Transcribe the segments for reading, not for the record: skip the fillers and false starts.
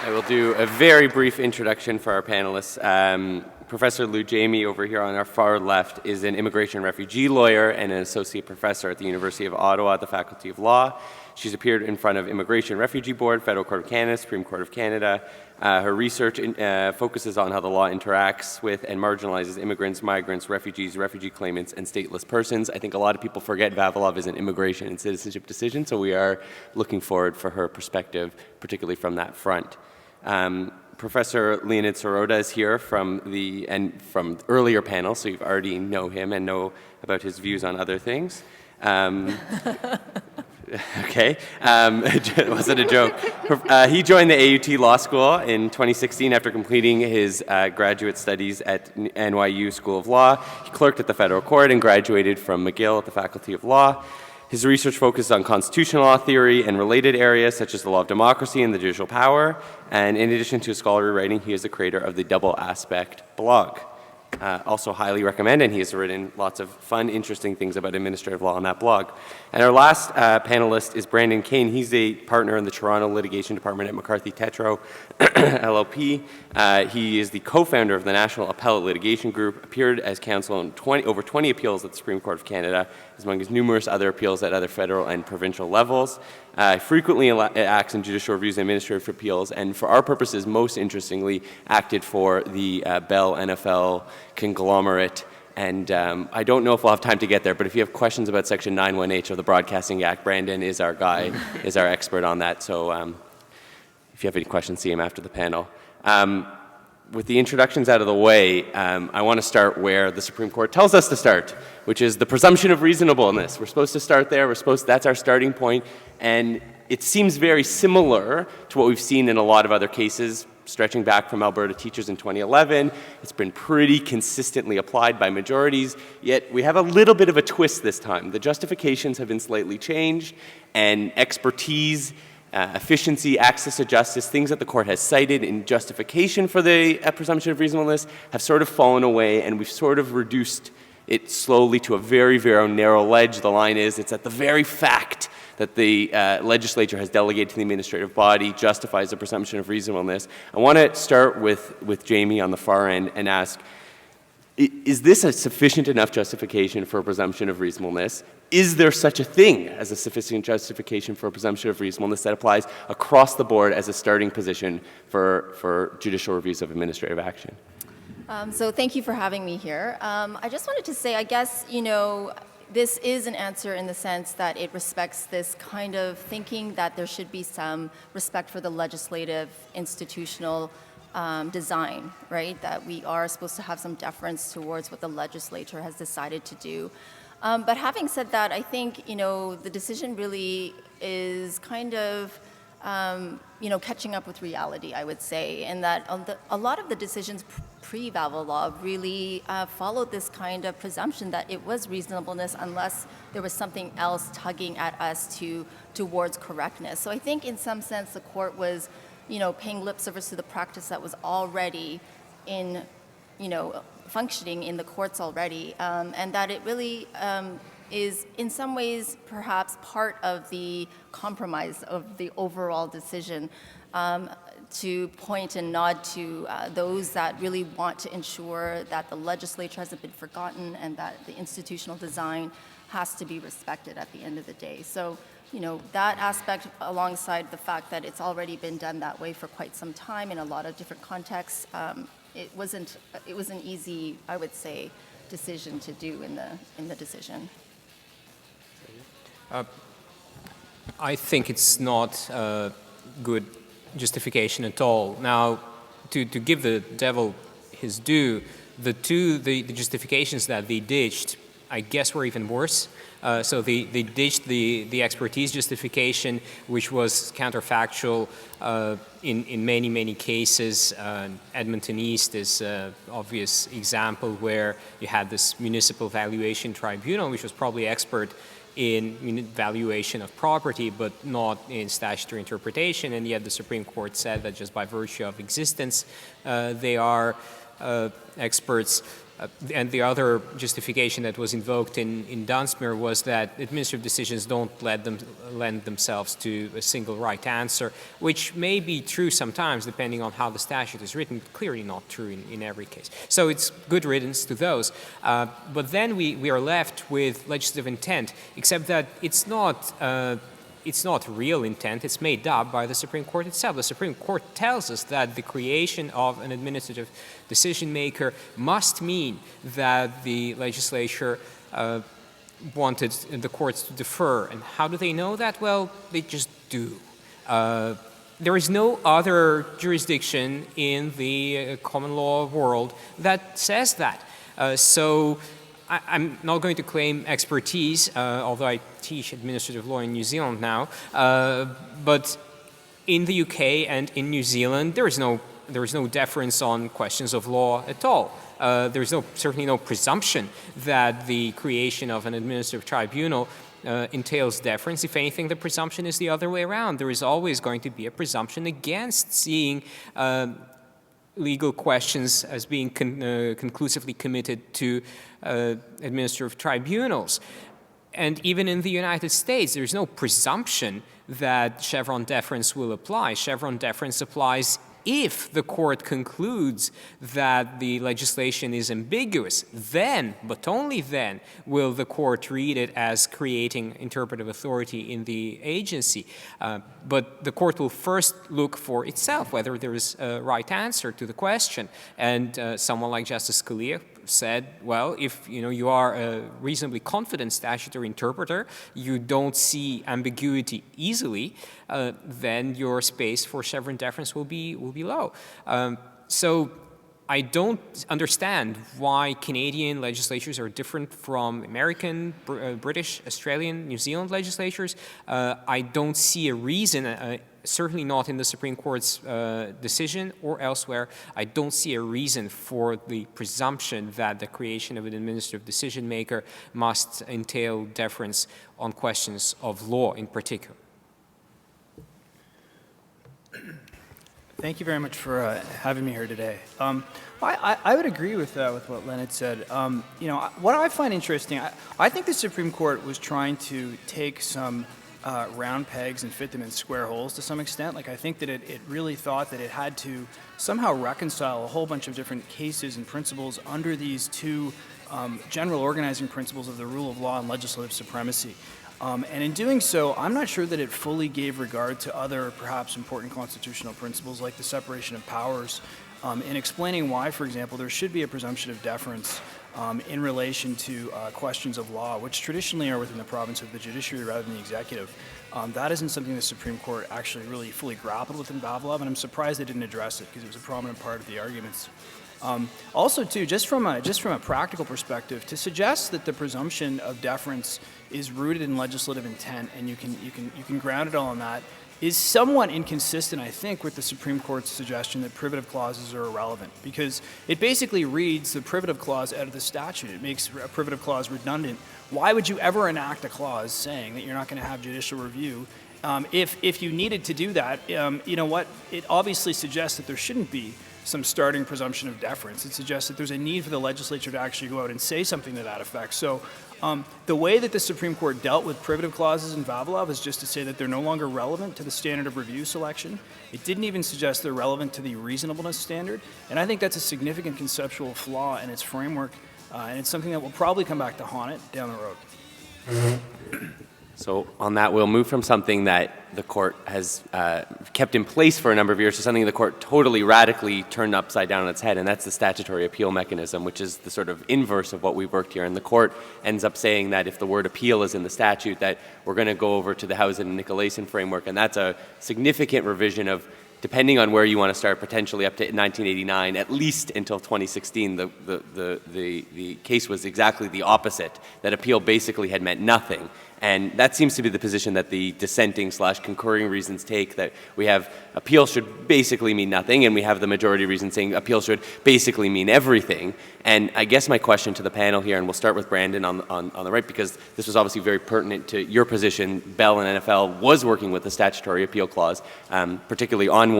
I will do a very brief introduction for our panelists. Professor Liu Jamie over here on our far left is an immigration and refugee lawyer and an associate professor at the University of Ottawa at the Faculty of Law. She's appeared in front of Immigration Refugee Board, Federal Court of Canada, Supreme Court of Canada. Her research focuses on how the law interacts with and marginalizes immigrants, migrants, refugees, refugee claimants, and stateless persons. I think a lot of people forget Vavilov is an immigration and citizenship decision, so we are looking forward for her perspective, particularly from that front. Professor Leonid Sirota is here from earlier panels, so you already know him and know about his views on other things. Okay, it wasn't a joke. He joined the AUT Law School in 2016 after completing his graduate studies at NYU School of Law. He clerked at the federal court and graduated from McGill at the Faculty of Law. His research focused on constitutional law theory and related areas such as the law of democracy and the judicial power. And in addition to his scholarly writing, he is the creator of the Double Aspect blog. Also highly recommend, and he has written lots of fun, interesting things about administrative law on that blog. And our last panelist is Brandon Kain. He's a partner in the Toronto Litigation Department at McCarthy Tétrault LLP. He is the co-founder of the National Appellate Litigation Group, appeared as counsel in over 20 appeals at the Supreme Court of Canada, among his numerous other appeals at other federal and provincial levels. Frequently acts in judicial reviews and administrative appeals, and for our purposes, most interestingly, acted for the Bell NFL conglomerate. And I don't know if we'll have time to get there, but if you have questions about Section 91H of the Broadcasting Act, Brandon is our guy, is our expert on that. So if you have any questions, see him after the panel. With the introductions out of the way, I want to start where the Supreme Court tells us to start, which is the presumption of reasonableness. We're supposed to start there. That's our starting point. And it seems very similar to what we've seen in a lot of other cases, stretching back from Alberta teachers in 2011. It's been pretty consistently applied by majorities, yet we have a little bit of a twist this time. The justifications have been slightly changed, and expertise, efficiency, access to justice, things that the court has cited in justification for the presumption of reasonableness have sort of fallen away, and we've sort of reduced it slowly to a very, very narrow ledge. The line is, it's at the very fact that the legislature has delegated to the administrative body justifies the presumption of reasonableness. I want to start with Jamie on the far end and ask, is this a sufficient enough justification for a presumption of reasonableness? Is there such a thing as a sufficient justification for a presumption of reasonableness that applies across the board as a starting position for judicial reviews of administrative action? So thank you for having me here. I just wanted to say, I guess, this is an answer in the sense that it respects this kind of thinking that there should be some respect for the legislative institutional design, right? That we are supposed to have some deference towards what the legislature has decided to do. But having said that, I think, the decision really is kind of, catching up with reality, I would say, and that a lot of the decisions pre-Vavilov really followed this kind of presumption that it was reasonableness unless there was something else tugging at us towards correctness. So I think in some sense the court was, paying lip service to the practice that was already in, functioning in the courts already, and that it really is in some ways perhaps part of the compromise of the overall decision to point and nod to those that really want to ensure that the legislature hasn't been forgotten and that the institutional design has to be respected at the end of the day. So, that aspect alongside the fact that it's already been done that way for quite some time in a lot of different contexts, it was an easy, I would say, decision to do in the decision. I think it's not a good justification at all. Now, to give the devil his due, the justifications that they ditched, I guess, were even worse. So they ditched the expertise justification, which was counterfactual in many, many cases. Edmonton East is an obvious example where you had this municipal valuation tribunal, which was probably expert in valuation of property, but not in statutory interpretation, and yet the Supreme Court said that just by virtue of existence, they are experts. And the other justification that was invoked in Dunsmuir was that administrative decisions don't lend themselves to a single right answer, which may be true sometimes depending on how the statute is written, clearly not true in every case. So it's good riddance to those. But then we are left with legislative intent, except that it's not real intent, it's made up by the Supreme Court itself. The Supreme Court tells us that the creation of an administrative decision maker must mean that the legislature wanted the courts to defer. And how do they know that? Well, they just do. There is no other jurisdiction in the common law world that says that. So I'm not going to claim expertise, although I teach administrative law in New Zealand now. But in the UK and in New Zealand, there is no deference on questions of law at all. There's certainly no presumption that the creation of an administrative tribunal entails deference. If anything, the presumption is the other way around. There is always going to be a presumption against seeing legal questions as being conclusively committed to administrative tribunals. And even in the United States, there's no presumption that Chevron deference will apply. Chevron deference applies if the court concludes that the legislation is ambiguous. Then, but only then, will the court read it as creating interpretive authority in the agency. But the court will first look for itself whether there is a right answer to the question. And someone like Justice Scalia said, well, if you are a reasonably confident statutory interpreter, you don't see ambiguity easily, then your space for Chevron deference will be low. So I don't understand why Canadian legislatures are different from American, British, Australian, New Zealand legislatures. I don't see a reason, certainly not in the Supreme Court's decision or elsewhere, I don't see a reason for the presumption that the creation of an administrative decision maker must entail deference on questions of law in particular. Thank you very much for having me here today. I would agree with what Leonid said. What I find interesting, I think the Supreme Court was trying to take some round pegs and fit them in square holes to some extent. Like, I think that it really thought that it had to somehow reconcile a whole bunch of different cases and principles under these two general organizing principles of the rule of law and legislative supremacy. And in doing so, I'm not sure that it fully gave regard to other perhaps important constitutional principles like the separation of powers in explaining why, for example, there should be a presumption of deference in relation to questions of law, which traditionally are within the province of the judiciary rather than the executive. That isn't something the Supreme Court actually really fully grappled with in Vavilov, and I'm surprised they didn't address it because it was a prominent part of the arguments. Also, too, just from a practical perspective, to suggest that the presumption of deference is rooted in legislative intent and you can ground it all on that is somewhat inconsistent, I think, with the Supreme Court's suggestion that privative clauses are irrelevant, because it basically reads the privative clause out of the statute. It makes a privative clause redundant. Why would you ever enact a clause saying that you're not going to have judicial review? If you needed to do that, it obviously suggests that there shouldn't be some starting presumption of deference. It suggests that there's a need for the legislature to actually go out and say something to that effect. So the way that the Supreme Court dealt with privative clauses in Vavilov is just to say that they're no longer relevant to the standard of review selection. It didn't even suggest they're relevant to the reasonableness standard. And I think that's a significant conceptual flaw in its framework. And it's something that will probably come back to haunt it down the road. So on that, we'll move from something that the court has kept in place for a number of years to something the court totally radically turned upside down on its head, and that's the statutory appeal mechanism, which is the sort of inverse of what we've worked here. And the court ends up saying that if the word appeal is in the statute, that we're going to go over to the Hausen and Nicolason framework, and that's a significant revision of, depending on where you want to start, potentially up to 1989, at least until 2016, the case was exactly the opposite, that appeal basically had meant nothing. And that seems to be the position that the dissenting/concurring reasons take, that we have appeal should basically mean nothing, and we have the majority reason saying appeal should basically mean everything. And I guess my question to the panel here, and we'll start with Brandon on the right, because this was obviously very pertinent to your position. Bell and NFL was working with the statutory appeal clause, particularly on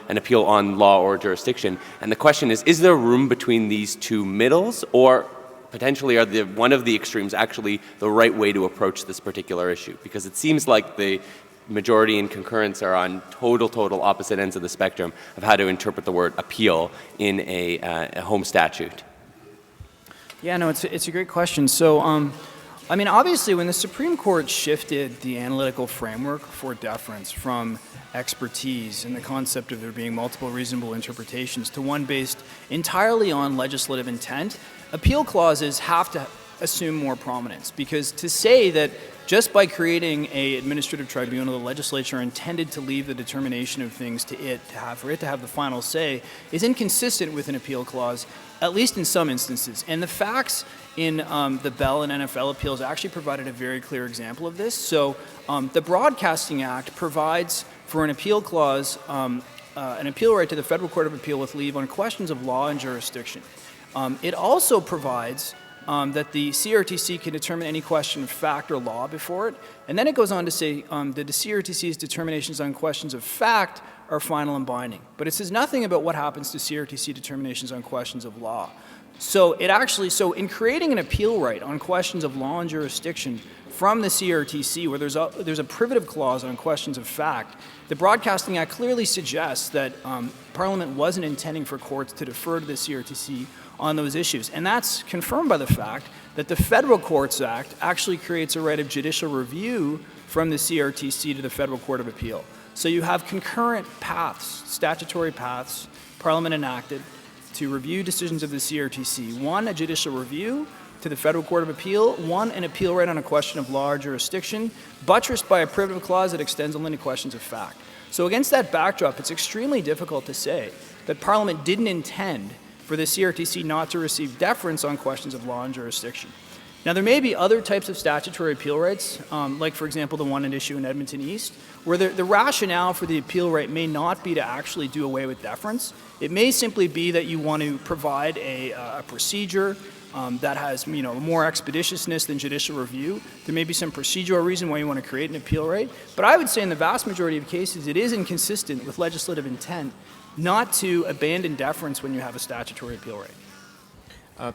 an appeal on law or jurisdiction. And the question is there room between these two middles, or potentially are one of the extremes actually the right way to approach this particular issue? Because it seems like the majority and concurrence are on total opposite ends of the spectrum of how to interpret the word appeal in a home statute. Yeah, no, it's a great question. So, I mean, obviously, when the Supreme Court shifted the analytical framework for deference from expertise and the concept of there being multiple reasonable interpretations to one based entirely on legislative intent, appeal clauses have to assume more prominence, because to say that just by creating an administrative tribunal, the legislature intended to leave the determination of things to it, for it to have the final say, is inconsistent with an appeal clause, at least in some instances. And the facts in the Bell and NFL appeals actually provided a very clear example of this. So the Broadcasting Act provides for an appeal clause, an appeal right to the Federal Court of Appeal with leave on questions of law and jurisdiction. It also provides that the CRTC can determine any question of fact or law before it. And then it goes on to say that the CRTC's determinations on questions of fact are final and binding. But it says nothing about what happens to CRTC determinations on questions of law. So in creating an appeal right on questions of law and jurisdiction from the CRTC, where there's a privative clause on questions of fact, the Broadcasting Act clearly suggests that Parliament wasn't intending for courts to defer to the CRTC on those issues. And that's confirmed by the fact that the Federal Courts Act actually creates a right of judicial review from the CRTC to the Federal Court of Appeal. So you have concurrent paths, statutory paths, Parliament enacted to review decisions of the CRTC. One, a judicial review to the Federal Court of Appeal. One, an appeal right on a question of law or jurisdiction, buttressed by a privative clause that extends only to questions of fact. So against that backdrop, it's extremely difficult to say that Parliament didn't intend for the CRTC not to receive deference on questions of law and jurisdiction. Now, there may be other types of statutory appeal rights, like, for example, the one at issue in Edmonton East, where the rationale for the appeal right may not be to actually do away with deference. It may simply be that you want to provide a procedure that has, more expeditiousness than judicial review. There may be some procedural reason why you want to create an appeal right. But I would say in the vast majority of cases, it is inconsistent with legislative intent not to abandon deference when you have a statutory appeal right.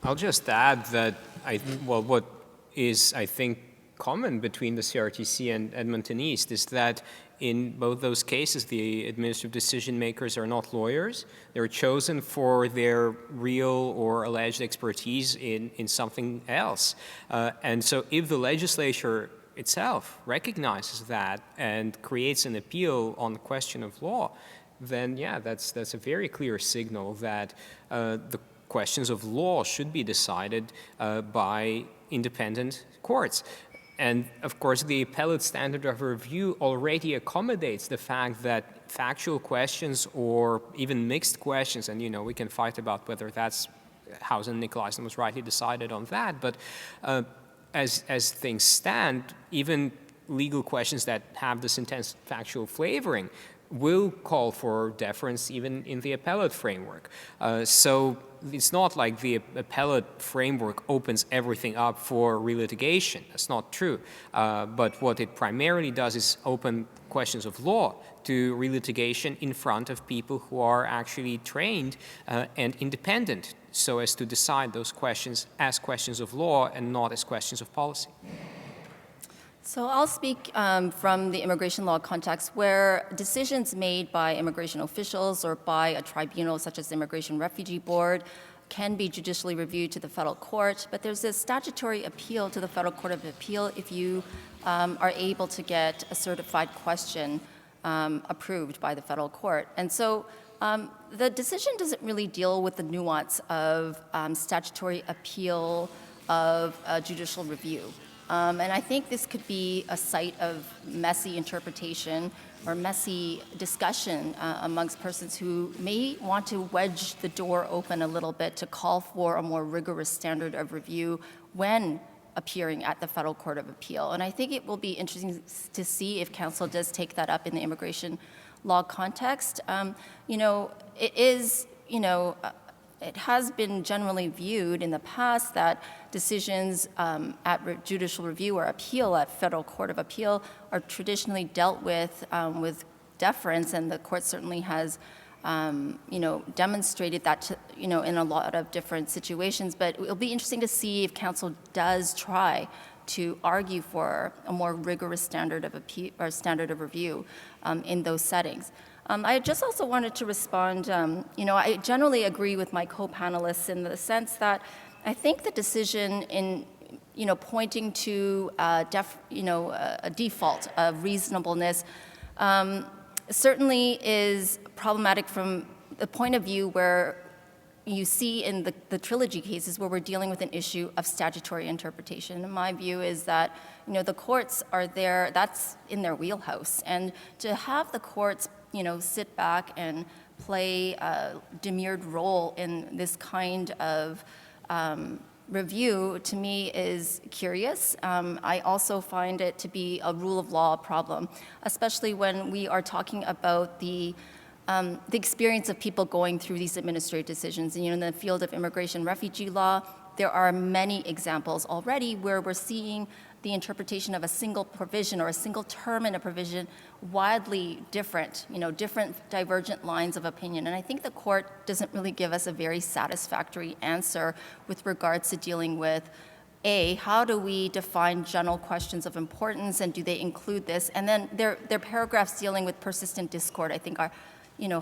I'll just add that, what is, I think, common between the CRTC and Edmonton East is that in both those cases, the administrative decision makers are not lawyers. They're chosen for their real or alleged expertise in something else. And so if the legislature itself recognizes that and creates an appeal on the question of law, then that's a very clear signal that the questions of law should be decided by independent courts. And of course, the appellate standard of review already accommodates the fact that factual questions or even mixed questions, and we can fight about whether that's Hausen and Nicolaisen was rightly decided on that, but as things stand, even legal questions that have this intense factual flavoring will call for deference even in the appellate framework. So it's not like the appellate framework opens everything up for relitigation. That's not true. But what it primarily does is open questions of law to relitigation in front of people who are actually trained and independent, so as to decide those questions as questions of law and not as questions of policy. So I'll speak from the immigration law context where decisions made by immigration officials or by a tribunal such as the Immigration Refugee Board can be judicially reviewed to the federal court, but there's a statutory appeal to the Federal Court of Appeal if you are able to get a certified question approved by the federal court. And so the decision doesn't really deal with the nuance of statutory appeal of judicial review. And I think this could be a site of messy interpretation or messy discussion amongst persons who may want to wedge the door open a little bit to call for a more rigorous standard of review when appearing at the Federal Court of Appeal. And I think it will be interesting to see if counsel does take that up in the immigration law context. It is, it has been generally viewed in the past that decisions at judicial review or appeal at Federal Court of Appeal are traditionally dealt with deference, and the court certainly has demonstrated that, in a lot of different situations. But it'll be interesting to see if counsel does try to argue for a more rigorous standard of standard of review in those settings. I just also wanted to respond. I generally agree with my co-panelists in the sense that I think the decision in pointing to a default of reasonableness certainly is problematic from the point of view where you see in the trilogy cases where we're dealing with an issue of statutory interpretation. And my view is that the courts are there, that's in their wheelhouse. And to have the courts sit back and play a demurred role in this kind of review, to me, is curious. I also find it to be a rule of law problem, especially when we are talking about the experience of people going through these administrative decisions. And in the field of immigration refugee law, there are many examples already where we're seeing the interpretation of a single provision or a single term in a provision wildly different, different divergent lines of opinion. And I think the court doesn't really give us a very satisfactory answer with regards to dealing with, A, how do we define general questions of importance, and do they include this? And then their paragraphs dealing with persistent discord, I think, are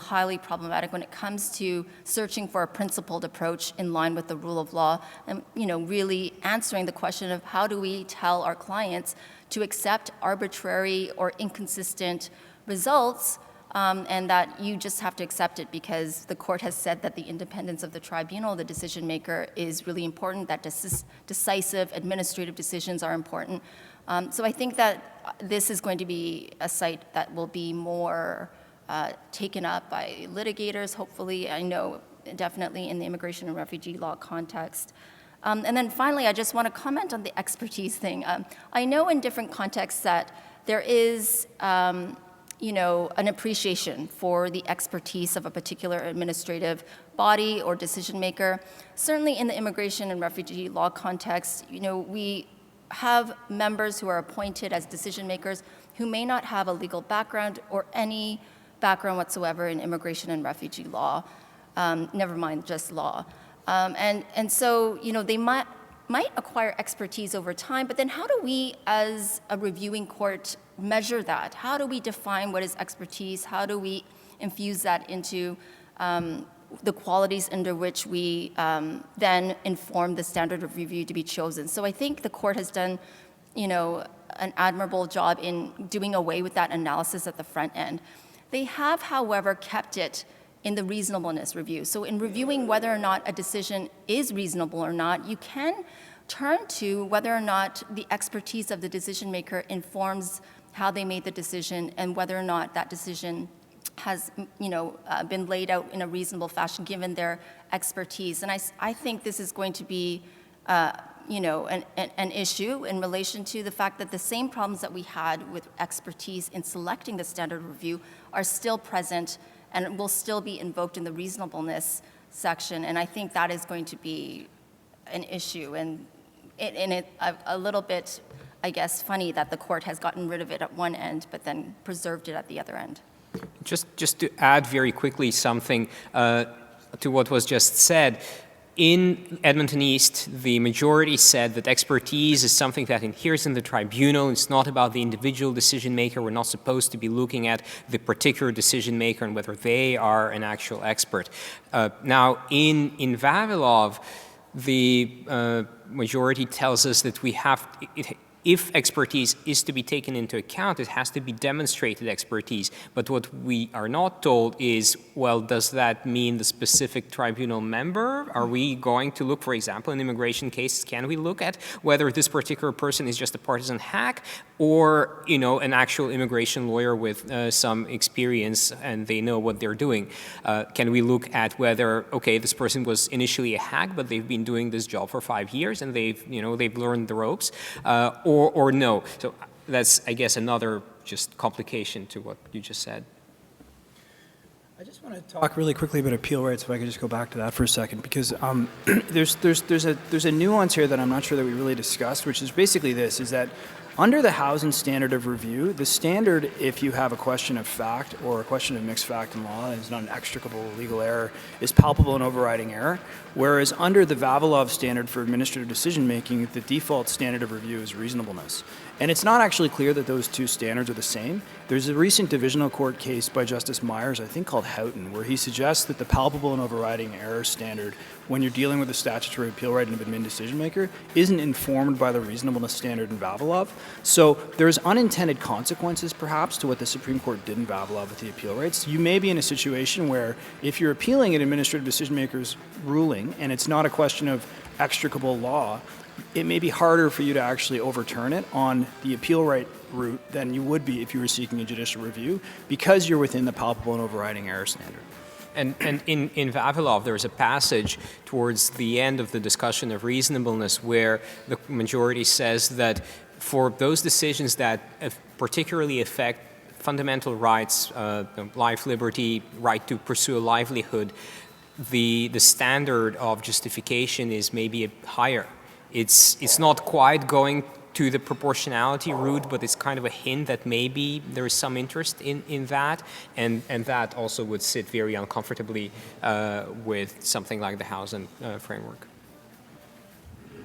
highly problematic when it comes to searching for a principled approach in line with the rule of law, and really answering the question of how do we tell our clients to accept arbitrary or inconsistent results, and that you just have to accept it because the court has said that the independence of the tribunal, the decision maker, is really important, that decisive administrative decisions are important. So I think that this is going to be a site that will be more taken up by litigators, hopefully. I know definitely in the immigration and refugee law context. And then finally, I just want to comment on the expertise thing. I know in different contexts that there is, an appreciation for the expertise of a particular administrative body or decision maker. Certainly in the immigration and refugee law context, we have members who are appointed as decision makers who may not have a legal background or any background whatsoever in immigration and refugee law, never mind just law. And so, they might acquire expertise over time, but then how do we as a reviewing court measure that? How do we define what is expertise? How do we infuse that into the qualities under which we then inform the standard of review to be chosen? So I think the court has done, an admirable job in doing away with that analysis at the front end. They have, however, kept it in the reasonableness review. So in reviewing whether or not a decision is reasonable or not, you can turn to whether or not the expertise of the decision maker informs how they made the decision and whether or not that decision has, been laid out in a reasonable fashion given their expertise. And I think this is going to be an issue in relation to the fact that the same problems that we had with expertise in selecting the standard review are still present and will still be invoked in the reasonableness section. And I think that is going to be an issue. And it's a little bit, I guess, funny that the court has gotten rid of it at one end, but then preserved it at the other end. Just to add very quickly something to what was just said, in Edmonton East, the majority said that expertise is something that adheres in the tribunal. It's not about the individual decision maker. We're not supposed to be looking at the particular decision maker and whether they are an actual expert. Now, in Vavilov, the majority tells us that if expertise is to be taken into account, it has to be demonstrated expertise. But what we are not told is, well, does that mean the specific tribunal member? Are we going to look, for example, in immigration cases, can we look at whether this particular person is just a partisan hack or, you know, an actual immigration lawyer with some experience and they know what they're doing? Can we look at whether, okay, this person was initially a hack, but they've been doing this job for 5 years and they've learned the ropes, or no? So that's, I guess, another just complication to what you just said. I just want to talk really quickly about appeal rights, if I could just go back to that for a second, because there's a nuance here that I'm not sure that we really discussed, which is basically this, is that under the Housen standard of review, the standard, if you have a question of fact or a question of mixed fact and law, and it's not an extricable legal error, is palpable and overriding error, whereas under the Vavilov standard for administrative decision-making, the default standard of review is reasonableness. And it's not actually clear that those two standards are the same. There's a recent divisional court case by Justice Myers, I think called Houghton, where he suggests that the palpable and overriding error standard, when you're dealing with a statutory appeal right of an admin decision maker, isn't informed by the reasonableness standard in Vavilov. So there's unintended consequences, perhaps, to what the Supreme Court did in Vavilov with the appeal rights. You may be in a situation where if you're appealing an administrative decision maker's ruling, and it's not a question of extricable law, it may be harder for you to actually overturn it on the appeal right route than you would be if you were seeking a judicial review, because you're within the palpable and overriding error standard. And in Vavilov, there's a passage towards the end of the discussion of reasonableness where the majority says that for those decisions that particularly affect fundamental rights, life, liberty, right to pursue a livelihood, the standard of justification is maybe higher. It's not quite going to the proportionality route, but it's kind of a hint that maybe there is some interest in that, and that also would sit very uncomfortably with something like the Housen framework.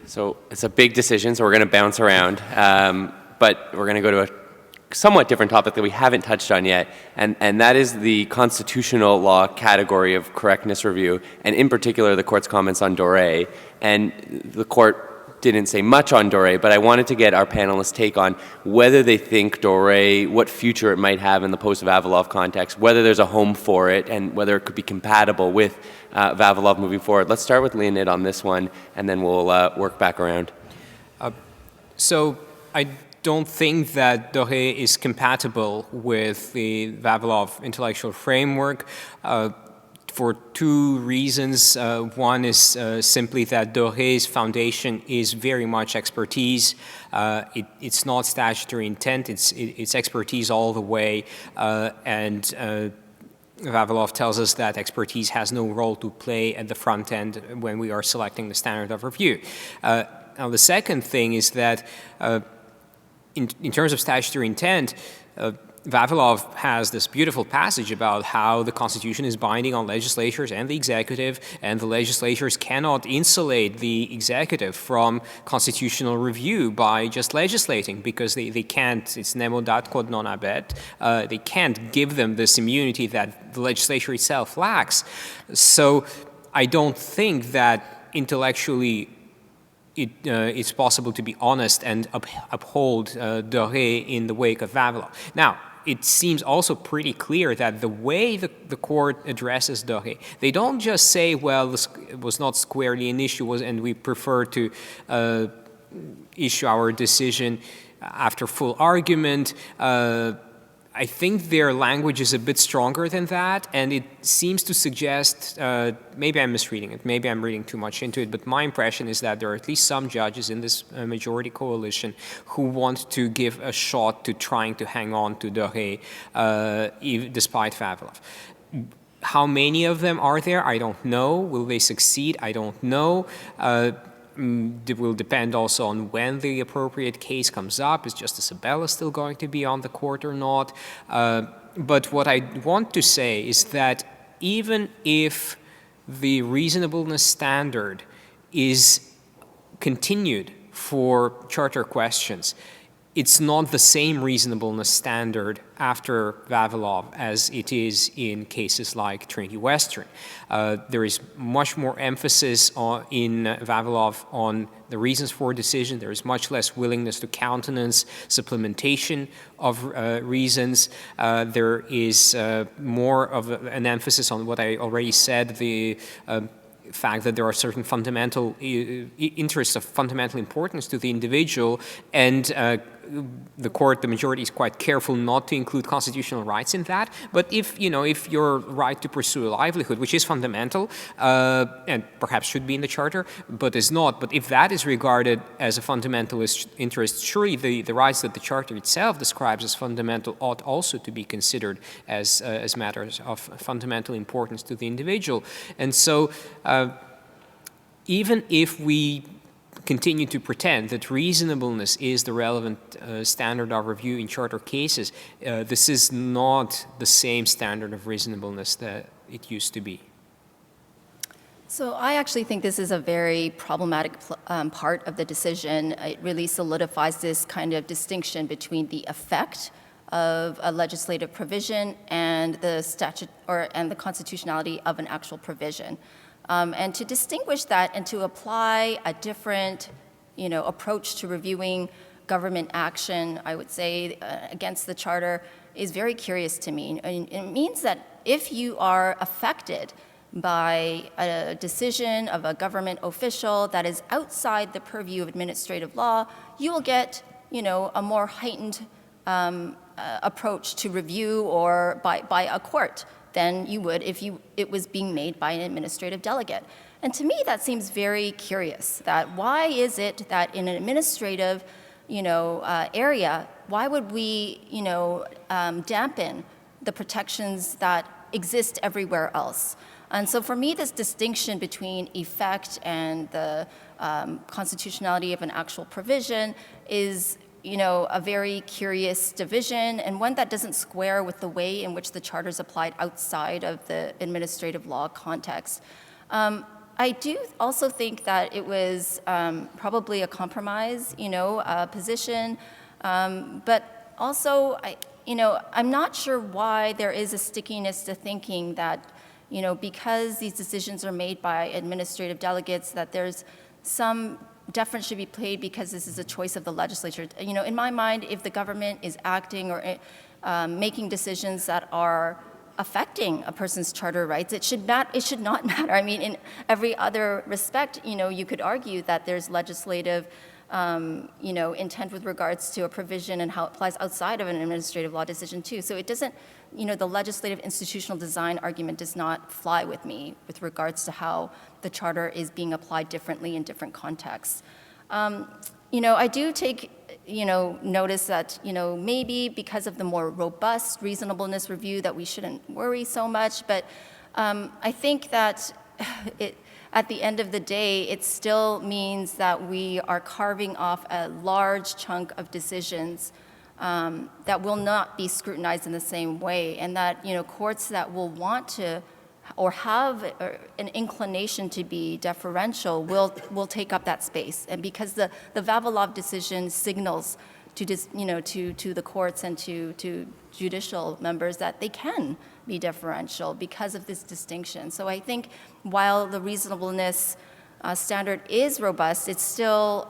So it's a big decision, so we're going to bounce around, but we're going to go to a somewhat different topic that we haven't touched on yet, and that is the constitutional law category of correctness review, and in particular the court's comments on Doré. And the court didn't say much on Doré, but I wanted to get our panelists' take on whether they think Doré, what future it might have in the post-Vavilov context, whether there's a home for it, and whether it could be compatible with Vavilov moving forward. Let's start with Leonid on this one, and then we'll work back around. So I don't think that Doré is compatible with the Vavilov intellectual framework. For two reasons. One is simply that Doré's foundation is very much expertise. It's not statutory intent, it's expertise all the way. And Vavilov tells us that expertise has no role to play at the front end when we are selecting the standard of review. Now the second thing is that in terms of statutory intent, Vavilov has this beautiful passage about how the Constitution is binding on legislatures and the executive, and the legislatures cannot insulate the executive from constitutional review by just legislating, because they can't, it's nemo dat quod non habet, they can't give them this immunity that the legislature itself lacks. So I don't think that intellectually it's possible to be honest and uphold Doré in the wake of Vavilov. Now, it seems also pretty clear that the way the court addresses Doré, they don't just say, well, this was not squarely an issue, and we prefer to issue our decision after full argument. I think their language is a bit stronger than that, and it seems to suggest, maybe I'm misreading it, maybe I'm reading too much into it, but my impression is that there are at least some judges in this majority coalition who want to give a shot to trying to hang on to Doré despite Vavilov. How many of them are there? I don't know. Will they succeed? I don't know. It will depend also on when the appropriate case comes up. Is Justice Abella still going to be on the court or not? But what I want to say is that even if the reasonableness standard is continued for charter questions, it's not the same reasonableness standard after Vavilov as it is in cases like Trinity Western. There is much more emphasis in Vavilov on the reasons for a decision. There is much less willingness to countenance supplementation of reasons. There is more of an emphasis on what I already said, the fact that there are certain fundamental interests of fundamental importance to the individual, and the majority is quite careful not to include constitutional rights in that. But if your right to pursue a livelihood, which is fundamental and perhaps should be in the Charter, but is not, but if that is regarded as a fundamental interest, surely the rights that the Charter itself describes as fundamental ought also to be considered as matters of fundamental importance to the individual. And so even if we continue to pretend that reasonableness is the relevant standard of review in Charter cases, this is not the same standard of reasonableness that it used to be. So I actually think this is a very problematic part of the decision. It really solidifies this kind of distinction between the effect of a legislative provision and and the constitutionality of an actual provision. And to distinguish that and to apply a different, approach to reviewing government action, I would say, against the Charter is very curious to me. It means that if you are affected by a decision of a government official that is outside the purview of administrative law, you will get, a more heightened approach to review or by a court than you would if it was being made by an administrative delegate. And to me, that seems very curious, that why is it that in an administrative, area, why would we, dampen the protections that exist everywhere else? And so for me, this distinction between effect and the constitutionality of an actual provision is a very curious division, and one that doesn't square with the way in which the Charter is applied outside of the administrative law context. I do also think that it was probably a compromise, position, but also, I'm not sure why there is a stickiness to thinking that, because these decisions are made by administrative delegates, that there's some deference should be paid because this is a choice of the legislature. In my mind, if the government is acting or making decisions that are affecting a person's charter rights, it should not matter. I mean, in every other respect, you could argue that there's legislative, intent with regards to a provision and how it applies outside of an administrative law decision too. So it doesn't, the legislative institutional design argument does not fly with me with regards to how the Charter is being applied differently in different contexts. I do take, notice that, maybe because of the more robust reasonableness review that we shouldn't worry so much, but I think that at the end of the day, it still means that we are carving off a large chunk of decisions that will not be scrutinized in the same way, and that courts that will want to or have an inclination to be deferential will take up that space. And because the Vavilov decision signals to the courts and to judicial members that they can be deferential because of this distinction. So I think while the reasonableness standard is robust, it still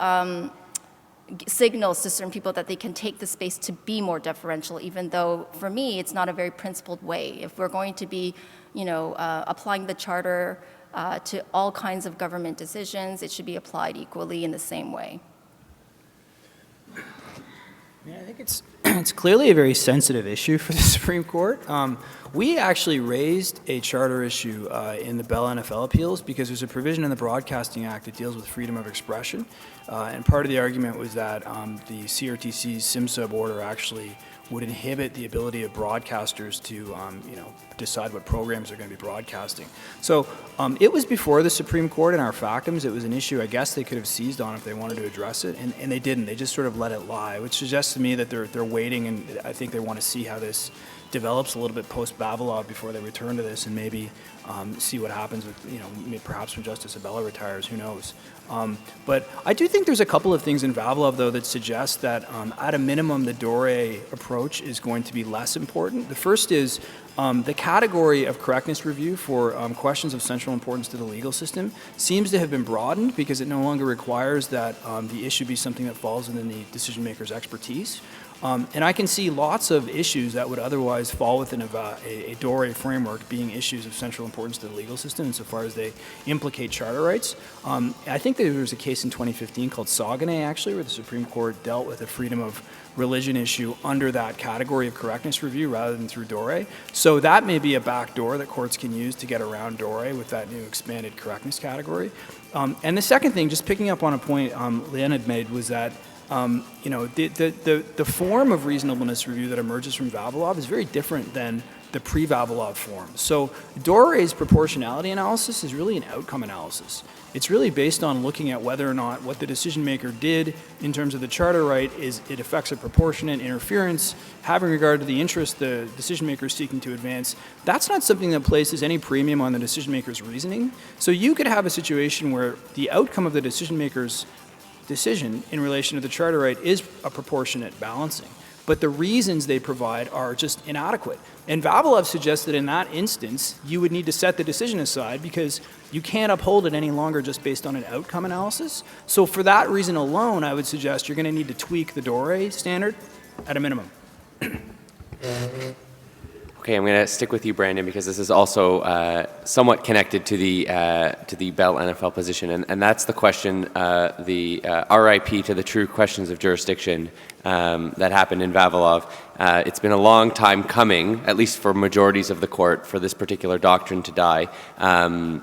signals to certain people that they can take the space to be more deferential, even though for me it's not a very principled way. If we're going to be applying the Charter to all kinds of government decisions, it should be applied equally in the same way. Yeah, I think it's clearly a very sensitive issue for the Supreme Court. We actually raised a charter issue in the Bell NFL appeals because there's a provision in the Broadcasting Act that deals with freedom of expression, and part of the argument was that the CRTC's SIMSUB order actually would inhibit the ability of broadcasters to, decide what programs they're going to be broadcasting. So it was before the Supreme Court in our factums. It was an issue I guess they could have seized on if they wanted to address it, and they didn't. They just sort of let it lie, which suggests to me that they're waiting, and I think they want to see how this develops a little bit post-Vavilov before they return to this, and maybe see what happens with, perhaps when Justice Abella retires, who knows. But I do think there's a couple of things in Vavilov, though, that suggest that at a minimum, the Dore approach is going to be less important. The first is the category of correctness review for questions of central importance to the legal system seems to have been broadened because it no longer requires that the issue be something that falls within the decision maker's expertise. And I can see lots of issues that would otherwise fall within a Dore framework being issues of central importance to the legal system insofar as they implicate charter rights. I think there was a case in 2015 called Saguenay, actually, where the Supreme Court dealt with a freedom of religion issue under that category of correctness review rather than through Dore. So that may be a back door that courts can use to get around Dore with that new expanded correctness category. And the second thing, just picking up on a point Leonid made, was that the form of reasonableness review that emerges from Vavilov is very different than the pre-Vavilov form. So Dore's proportionality analysis is really an outcome analysis. It's really based on looking at whether or not what the decision maker did in terms of the charter right it affects a proportionate interference, having regard to the interest the decision maker is seeking to advance. That's not something that places any premium on the decision maker's reasoning. So you could have a situation where the outcome of the decision maker's decision in relation to the charter right is a proportionate balancing, but the reasons they provide are just inadequate. And Vavilov suggests that in that instance, you would need to set the decision aside because you can't uphold it any longer just based on an outcome analysis. So for that reason alone, I would suggest you're going to need to tweak the Dore standard at a minimum. Okay, I'm going to stick with you, Brandon, because this is also somewhat connected to the Bell NFL position, and that's the question, the RIP to the true questions of jurisdiction that happened in Vavilov. It's been a long time coming, at least for majorities of the court, for this particular doctrine to die.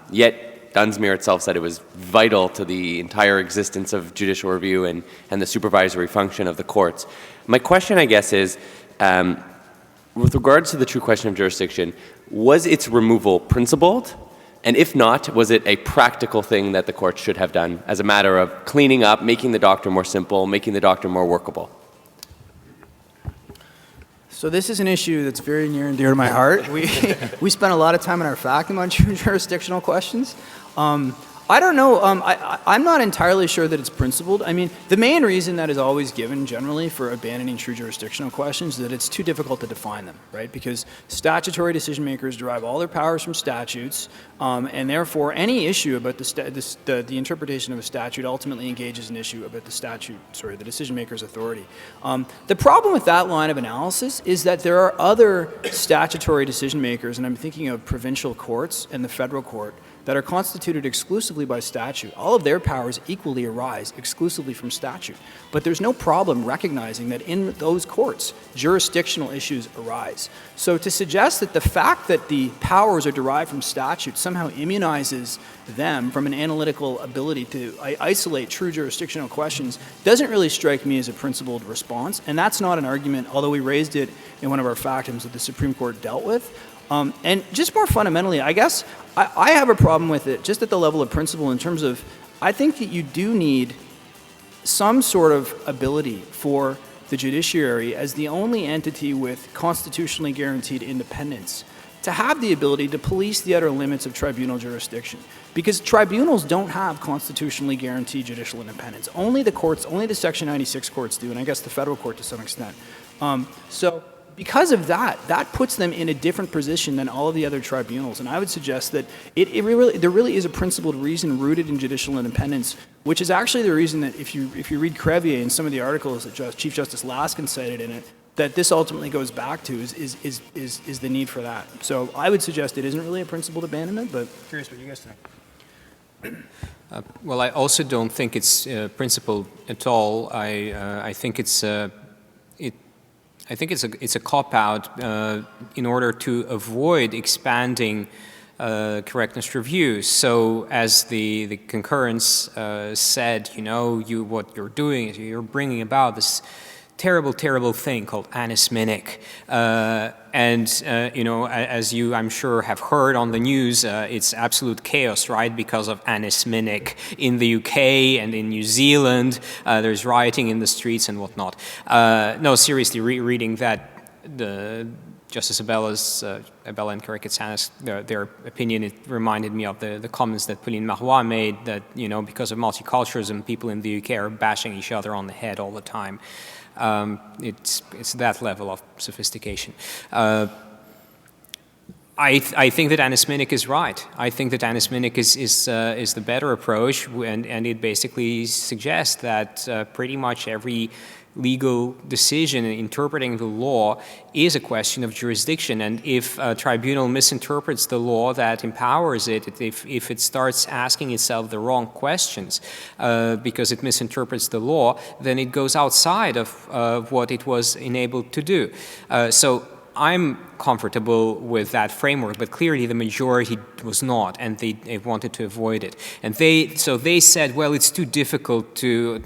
Yet Dunsmuir itself said it was vital to the entire existence of judicial review and the supervisory function of the courts. My question, I guess, is, with regards to the true question of jurisdiction, was its removal principled? And if not, was it a practical thing that the court should have done as a matter of cleaning up, making the doctrine more simple, making the doctrine more workable? So this is an issue that's very near and dear to my heart. We spent a lot of time in our factum on jurisdictional questions. I don't know. I'm not entirely sure that it's principled. I mean, the main reason that is always given generally for abandoning true jurisdictional questions is that it's too difficult to define them, right? Because statutory decision makers derive all their powers from statutes, and therefore any issue about the interpretation of a statute ultimately engages an issue about the decision maker's authority. The problem with that line of analysis is that there are other statutory decision makers, and I'm thinking of provincial courts and the federal court, that are constituted exclusively by statute. All of their powers equally arise exclusively from statute. But there's no problem recognizing that in those courts, jurisdictional issues arise. So to suggest that the fact that the powers are derived from statute somehow immunizes them from an analytical ability to isolate true jurisdictional questions doesn't really strike me as a principled response. And that's not an argument, although we raised it in one of our factums that the Supreme Court dealt with. And just more fundamentally, I guess I have a problem with it just at the level of principle in terms of I think that you do need some sort of ability for the judiciary as the only entity with constitutionally guaranteed independence to have the ability to police the outer limits of tribunal jurisdiction. Because tribunals don't have constitutionally guaranteed judicial independence. Only the courts, only the Section 96 courts do, and I guess the federal court to some extent. So because of that, that puts them in a different position than all of the other tribunals. And I would suggest that there really is a principled reason rooted in judicial independence, which is actually the reason that if you read Crevier and some of the articles that Chief Justice Laskin cited in it, that this ultimately goes back to is the need for that. So I would suggest it isn't really a principled abandonment, but curious what you guys think. Well, I also don't think it's principled at all. I think it's a cop-out in order to avoid expanding correctness reviews. So as the concurrence said, what you're doing is you're bringing about this terrible thing called annus minic. As you, I'm sure, have heard on the news, it's absolute chaos, right, because of annus minic in the UK and in New Zealand. There's rioting in the streets and whatnot. No, seriously, reading that, Justice Abella and Karakatsanis, their opinion, it reminded me of the comments that Pauline Marois made that, because of multiculturalism, people in the UK are bashing each other on the head all the time. It's that level of sophistication. I think that Annis Minnick is right. I think that Annis Minnick is the better approach, and it basically suggests that pretty much every legal decision in interpreting the law is a question of jurisdiction, and if a tribunal misinterprets the law that empowers it, if it starts asking itself the wrong questions because it misinterprets the law, then it goes outside of what it was enabled to do. So I'm comfortable with that framework, but clearly the majority was not, and they wanted to avoid it. And so they said, well, it's too difficult to,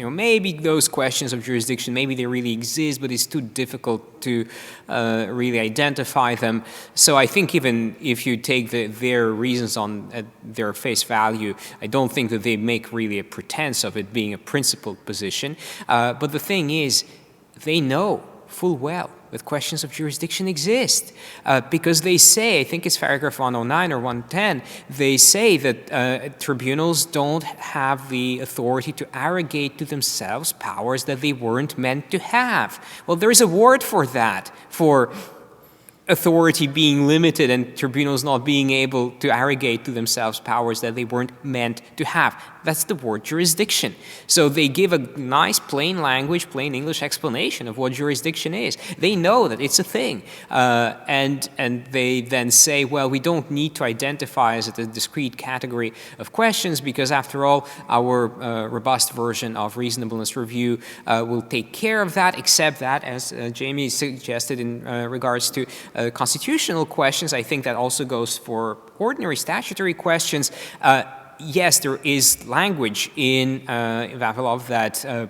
maybe those questions of jurisdiction, maybe they really exist, but it's too difficult to really identify them. So I think even if you take their reasons at their face value, I don't think that they make really a pretense of it being a principled position. But the thing is, they know full well that questions of jurisdiction exist, because they say, I think it's paragraph 109 or 110, they say that tribunals don't have the authority to arrogate to themselves powers that they weren't meant to have. Well, there is a word for that, for authority being limited and tribunals not being able to arrogate to themselves powers that they weren't meant to have. That's the word jurisdiction. So they give a nice plain language, plain English explanation of what jurisdiction is. They know that it's a thing. And they then say, well, we don't need to identify as a discrete category of questions because after all, our robust version of reasonableness review will take care of that, except that, as Jamie suggested in regards to constitutional questions, I think that also goes for ordinary statutory questions. Yes, there is language in Vavilov that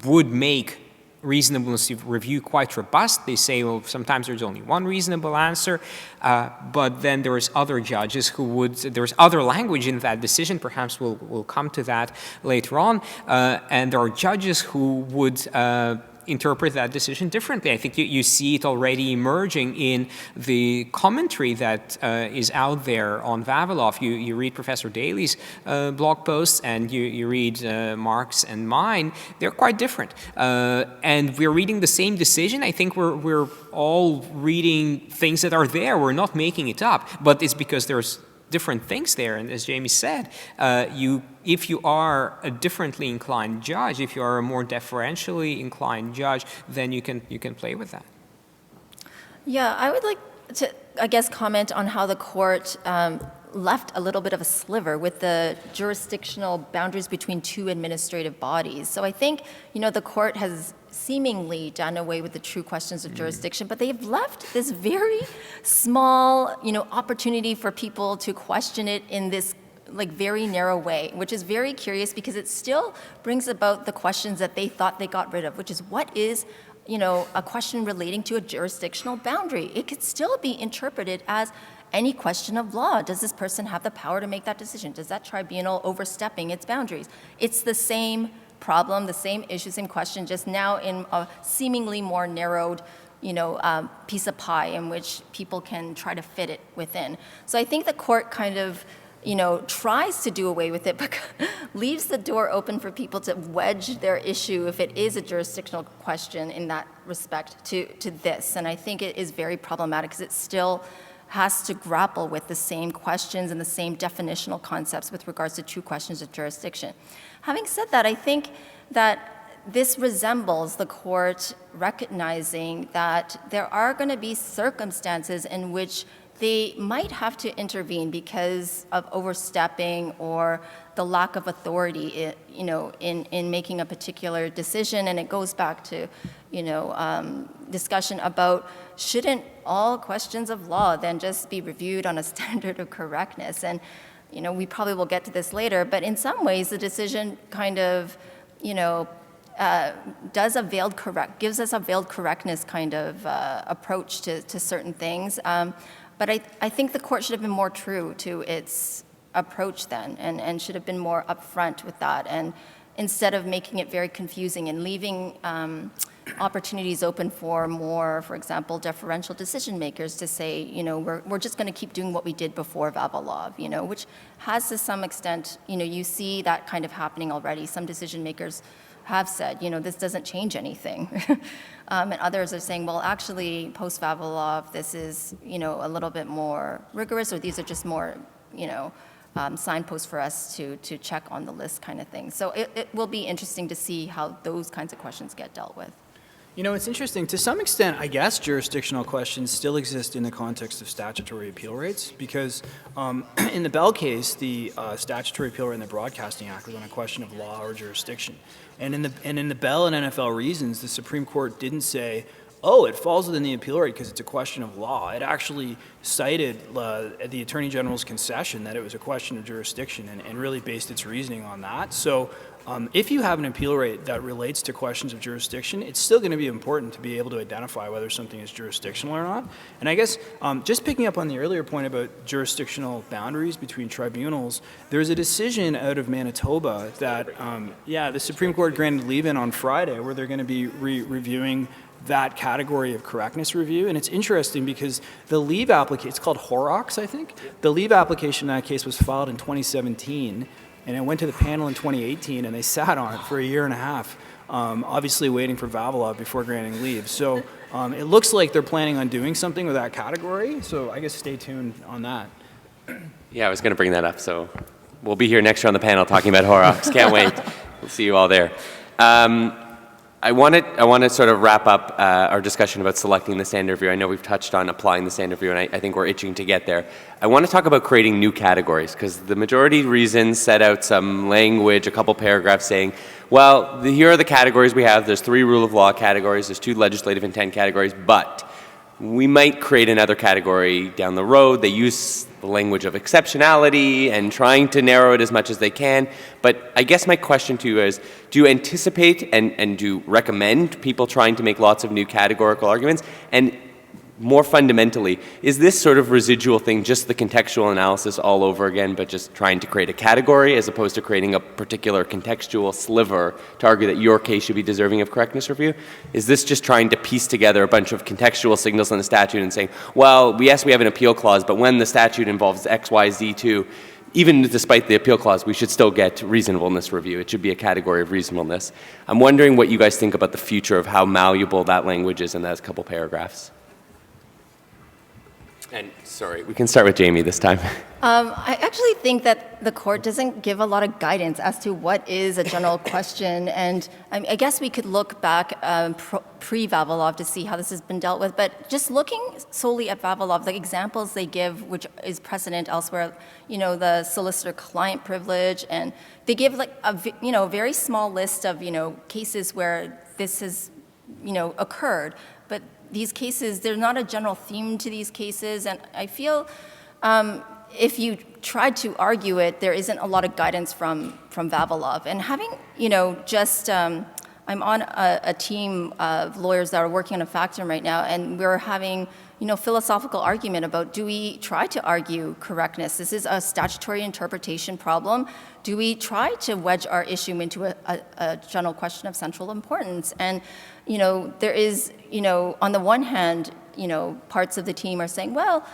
would make reasonableness review quite robust. They say, well, sometimes there's only one reasonable answer, but then there's other judges who would, there's other language in that decision, perhaps we'll come to that later on, and there are judges who would interpret that decision differently. I think you see it already emerging in the commentary that is out there on Vavilov. You read Professor Daly's blog posts and you read Mark's and mine. They're quite different. And we're reading the same decision. I think we're all reading things that are there. We're not making it up. But it's because there's different things there. And as Jamie said, if you are a differently inclined judge, if you are a more deferentially inclined judge, then you can play with that. Yeah, I would like to, I guess, comment on how the court left a little bit of a sliver with the jurisdictional boundaries between two administrative bodies. So I think, the court has seemingly done away with the true questions of jurisdiction, but they've left this very small, opportunity for people to question it in this very narrow way, which is very curious because it still brings about the questions that they thought they got rid of, which is what is, a question relating to a jurisdictional boundary. It could still be interpreted as any question of law. Does this person have the power to make that decision? Does that tribunal overstepping its boundaries? It's the same problem, the same issue, same question, just now in a seemingly more narrowed piece of pie in which people can try to fit it within. So I think the court kind of tries to do away with it, but leaves the door open for people to wedge their issue, if it is a jurisdictional question in that respect, to this. And I think it is very problematic because it still has to grapple with the same questions and the same definitional concepts with regards to true questions of jurisdiction. Having said that, I think that this resembles the court recognizing that there are going to be circumstances in which they might have to intervene because of overstepping or the lack of authority, in making a particular decision. And it goes back to, discussion about shouldn't all questions of law then just be reviewed on a standard of correctness? And, we probably will get to this later, but in some ways the decision kind of, gives us a veiled correctness kind of approach to certain things. But I think the court should have been more true to its approach then and should have been more upfront with that. And instead of making it very confusing and leaving opportunities open for more, for example, deferential decision makers to say, we're just going to keep doing what we did before Vavilov, which has to some extent, you see that kind of happening already. Some decision makers have said, this doesn't change anything. And others are saying, well, actually, post-Vavilov, this is, a little bit more rigorous, or these are just more, signposts for us to check on the list kind of thing. So it will be interesting to see how those kinds of questions get dealt with. It's interesting. To some extent, I guess jurisdictional questions still exist in the context of statutory appeal rates because in the Bell case, the statutory appeal rate in the Broadcasting Act was on a question of law or jurisdiction. And in the Bell and NFL reasons, the Supreme Court didn't say, oh, it falls within the appeal rate because it's a question of law. It actually cited the Attorney General's concession that it was a question of jurisdiction and really based its reasoning on that. So if you have an appeal rate that relates to questions of jurisdiction, it's still going to be important to be able to identify whether something is jurisdictional or not. And I guess just picking up on the earlier point about jurisdictional boundaries between tribunals, there's a decision out of Manitoba that, the Supreme Court granted leave-in on Friday where they're going to be reviewing that category of correctness review. And it's interesting because the leave application, it's called Horrocks, I think. The leave application in that case was filed in 2017. And it went to the panel in 2018, and they sat on it for a year and a half, obviously waiting for Vavilov before granting leave. So it looks like they're planning on doing something with that category, so I guess stay tuned on that. Yeah, I was going to bring that up, so we'll be here next year on the panel talking about Horrocks. Can't wait. We'll see you all there. I want to sort of wrap up our discussion about selecting the standard review. I know we've touched on applying the standard review, and I think we're itching to get there. I want to talk about creating new categories, because the majority reasons set out some language, a couple paragraphs saying, well, here are the categories we have. There's 3 rule of law categories, there's 2 legislative intent categories, but we might create another category down the road. They use the language of exceptionality and trying to narrow it as much as they can. But I guess my question to you is, do you anticipate and do you recommend people trying to make lots of new categorical arguments? And more fundamentally, is this sort of residual thing just the contextual analysis all over again, but just trying to create a category as opposed to creating a particular contextual sliver to argue that your case should be deserving of correctness review? Is this just trying to piece together a bunch of contextual signals in the statute and saying, well, yes, we have an appeal clause, but when the statute involves X, Y, Z too, even despite the appeal clause, we should still get reasonableness review. It should be a category of reasonableness. I'm wondering what you guys think about the future of how malleable that language is in those couple paragraphs. And sorry, we can start with Jamie this time. I actually think that the court doesn't give a lot of guidance as to what is a general question. And I guess we could look back pre-Vavilov to see how this has been dealt with. But just looking solely at Vavilov, the examples they give, which is precedent elsewhere, the solicitor-client privilege, and they give like a very small list of cases where this has occurred. But these cases, there's not a general theme to these cases, and I feel if you tried to argue it, there isn't a lot of guidance from Vavilov. And having, I'm on a team of lawyers that are working on a factum right now, and we're having, philosophical argument about, do we try to argue correctness? This is a statutory interpretation problem. Do we try to wedge our issue into a general question of central importance? And, there is, on the one hand, parts of the team are saying, well,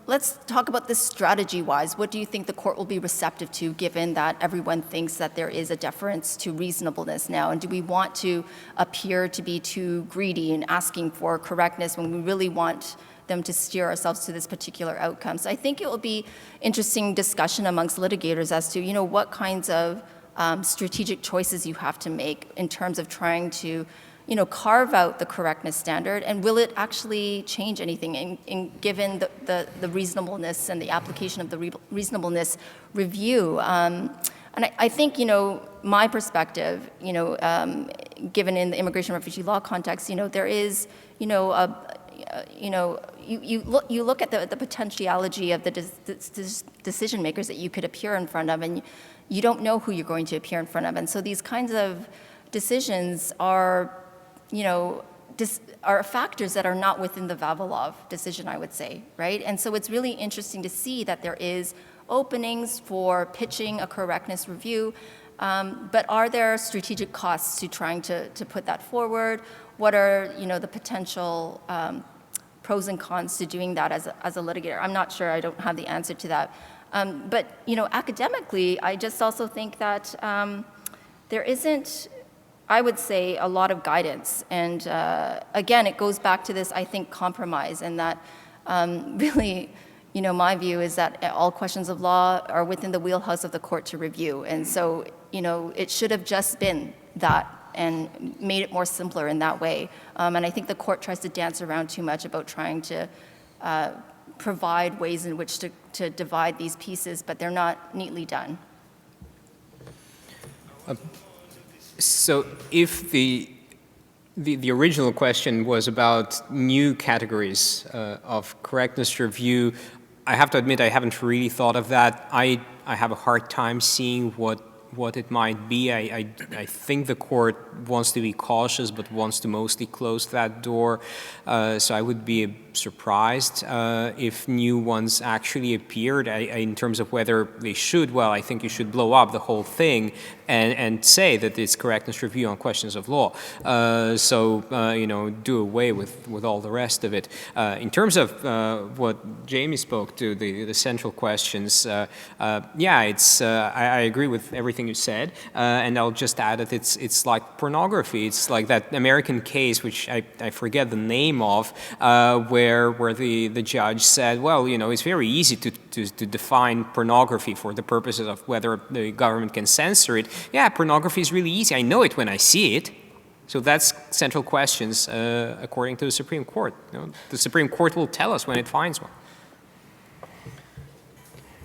let's talk about this strategy-wise. What do you think the court will be receptive to, given that everyone thinks that there is a deference to reasonableness now? And do we want to appear to be too greedy in asking for correctness when we really want them to steer ourselves to this particular outcome? So I think it will be interesting discussion amongst litigators as to, what kinds of strategic choices you have to make in terms of trying to carve out the correctness standard, and will it actually change anything given the reasonableness and the application of the reasonableness review? And I think, my perspective, given in the immigration refugee law context, there is, you look at the potentiality of the decision makers that you could appear in front of, and you don't know who you're going to appear in front of. And so these kinds of decisions are are factors that are not within the Vavilov decision, I would say, right? And so it's really interesting to see that there is openings for pitching a correctness review. But are there strategic costs to trying to put that forward? What are, the potential pros and cons to doing that as a litigator? I'm not sure. I don't have the answer to that. But, academically, I just also think that there isn't, I would say, a lot of guidance. And again, it goes back to this, I think, compromise, and that really, my view is that all questions of law are within the wheelhouse of the court to review. And so, it should have just been that and made it more simpler in that way. And I think the court tries to dance around too much about trying to provide ways in which to divide these pieces, but they're not neatly done. So if the original question was about new categories of correctness review, I have to admit I haven't really thought of that. I have a hard time seeing what it might be. I think the court wants to be cautious, but wants to mostly close that door. So I would be surprised if new ones actually appeared. In terms of whether they should, well, I think you should blow up the whole thing and say that it's correctness review on questions of law. Do away with all the rest of it. In terms of what Jamie spoke to, the central questions, I agree with everything you said, and I'll just add that it's like pornography. It's like that American case, which I forget the name of, where the judge said, well, it's very easy to define pornography for the purposes of whether the government can censor it. Yeah, pornography is really easy. I know it when I see it. So that's central questions according to the Supreme Court. The Supreme Court will tell us when it finds one.